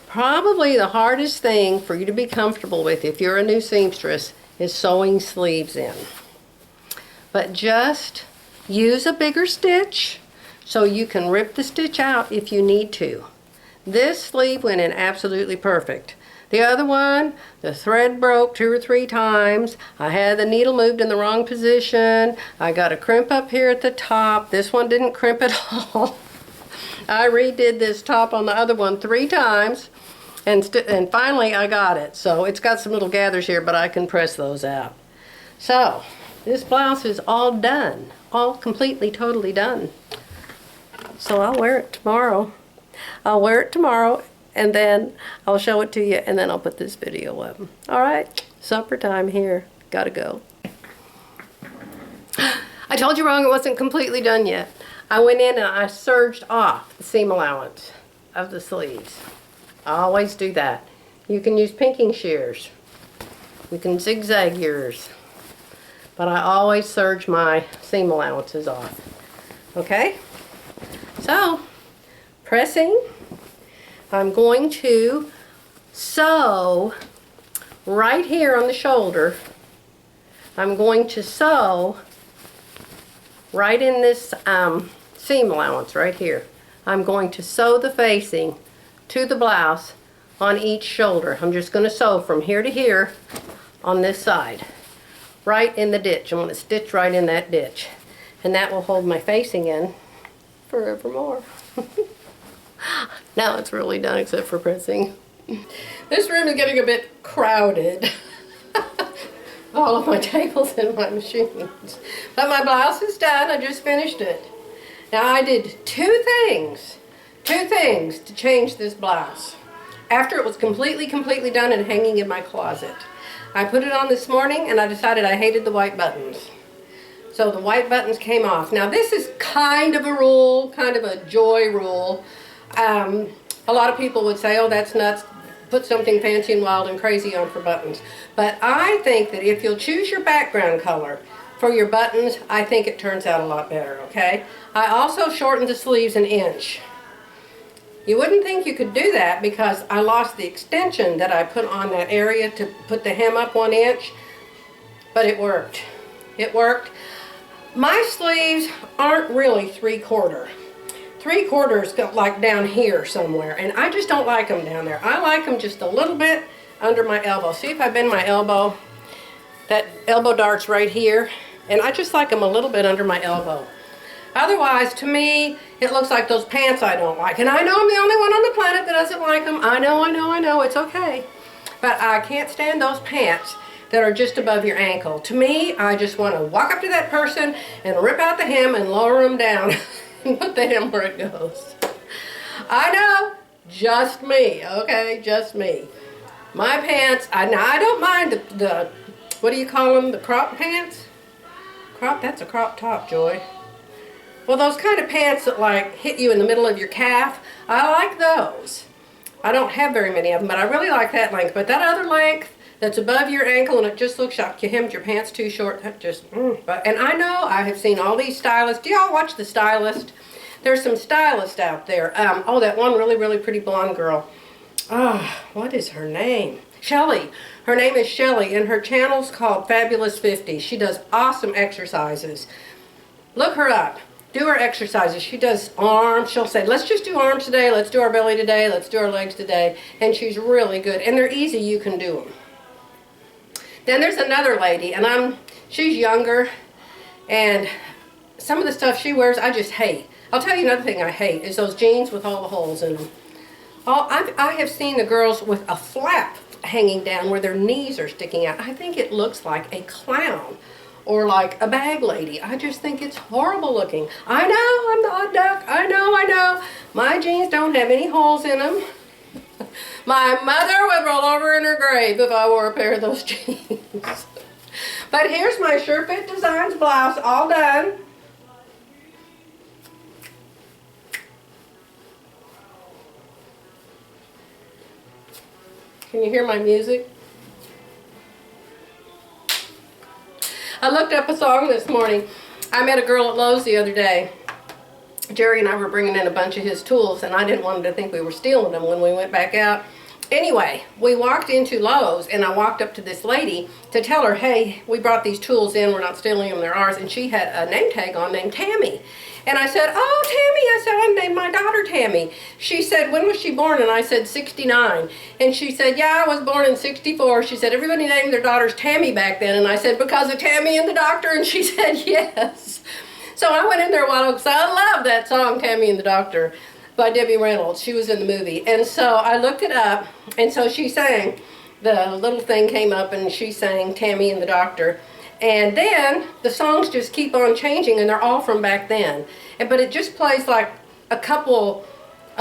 probably the hardest thing for you to be comfortable with if you're a new seamstress is sewing sleeves in. But just use a bigger stitch so you can rip the stitch out if you need to. This sleeve went in absolutely perfect. The other one, the thread broke 2 or 3 times. I had the needle moved in the wrong position. I got a crimp up here at the top. This one didn't crimp at all. I redid this top on the other one 3 times. And finally I got it. So it's got some little gathers here, but I can press those out. So this blouse is all done. All completely, totally done. So I'll wear it tomorrow. I'll wear it tomorrow and then I'll show it to you and then I'll put this video up. Alright, supper time here. Gotta go. I told you wrong, it wasn't completely done yet. I went in and I serged off the seam allowance of the sleeves. I always do that. You can use pinking shears. You can zigzag yours. But I always serge my seam allowances off. Okay? So, pressing. I'm going to sew right here on the shoulder. I'm going to sew right in this seam allowance right here. I'm going to sew the facing to the blouse on each shoulder. I'm just going to sew from here to here on this side, right in the ditch. I'm going to stitch right in that ditch, and that will hold my facing in forevermore. Now it's really done except for pressing. This room is getting a bit crowded. All of my tables and my machines. But my blouse is done. I just finished it. Now I did two things to change this blouse. After it was completely done and hanging in my closet. I put it on this morning and I decided I hated the white buttons. So the white buttons came off. Now this is kind of a rule, kind of a joy rule. A lot of people would say, oh, that's nuts. Put something fancy and wild and crazy on for buttons. But I think that if you'll choose your background color, for your buttons, I think it turns out a lot better, okay? I also shortened the sleeves an inch. You wouldn't think you could do that because I lost the extension that I put on that area to put the hem up 1 inch, but it worked. It worked. My sleeves aren't really 3/4. 3/4 go like down here somewhere, and I just don't like them down there. I like them just a little bit under my elbow. See if I bend my elbow? That elbow dart's right here, and I just like them a little bit under my elbow. Otherwise, to me, it looks like those pants I don't like. And I know I'm the only one on the planet that doesn't like them. I know, it's okay. But I can't stand those pants that are just above your ankle. To me, I just want to walk up to that person and rip out the hem and lower them down and put the hem where it goes. I know, just me, okay, just me. My pants, now I don't mind the what do you call them, the crop pants? That's a crop top, Joy. Well, those kind of pants that like hit you in the middle of your calf, I like those. I don't have very many of them, but I really like that length. But that other length that's above your ankle and it just looks like you hemmed your pants too short, that just, and I know I have seen all these stylists. Do y'all watch The Stylist? There's some stylists out there. Oh, that one really pretty blonde girl. What is her name? Shelly. Her name is Shelly, and her channel's called Fabulous 50. She does awesome exercises. Look her up. Do her exercises. She does arms. She'll say, let's just do arms today. Let's do our belly today. Let's do our legs today. And she's really good. And they're easy. You can do them. Then there's another lady, and she's younger, and some of the stuff she wears, I just hate. I'll tell you another thing I hate is those jeans with all the holes in them. I have seen the girls with a flap hanging down where their knees are sticking out. I think it looks like a clown. Or like a bag lady. I just think it's horrible looking. I know, I'm the odd duck. I know. My jeans don't have any holes in them. My mother would roll over in her grave if I wore a pair of those jeans. But here's my Sure Fit Designs blouse all done. Can you hear my music? I looked up a song this morning. I met a girl at Lowe's the other day. Jerry and I were bringing in a bunch of his tools, and I didn't want him to think we were stealing them when we went back out. Anyway, we walked into Lowe's, and I walked up to this lady to tell her, hey, we brought these tools in, we're not stealing them, they're ours. And she had a name tag on named Tammy. And I said, oh, Tammy, I said, I named my daughter Tammy. She said, when was she born? And I said, 69. And she said, yeah, I was born in 64. She said, everybody named their daughters Tammy back then. And I said, because of Tammy and the Doctor? And she said, yes. So I went in there a while ago because I love that song, Tammy and the Doctor, by Debbie Reynolds. She was in the movie. And so I looked it up, and so she sang, the little thing came up, and she sang Tammy and the Doctor. And then the songs just keep on changing, and they're all from back then. But it just plays like a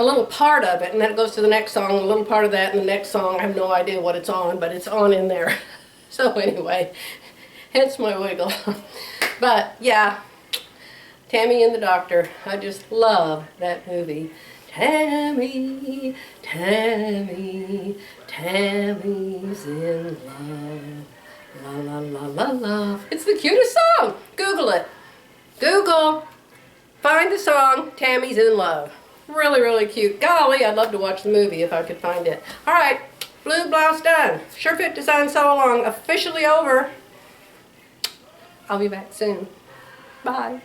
little part of it, and then it goes to the next song, a little part of that, and the next song, I have no idea what it's on, but it's on in there. So anyway, hence my wiggle. But yeah, Tammy and the Doctor, I just love that movie. Tammy, Tammy, Tammy's in love. La la la la la. It's the cutest song. Google it. Google. Find the song, Tammy's in Love. Really cute. Golly, I'd love to watch the movie if I could find it. Alright, blue blouse done. Sure Fit Design Sew Along officially over. I'll be back soon. Bye.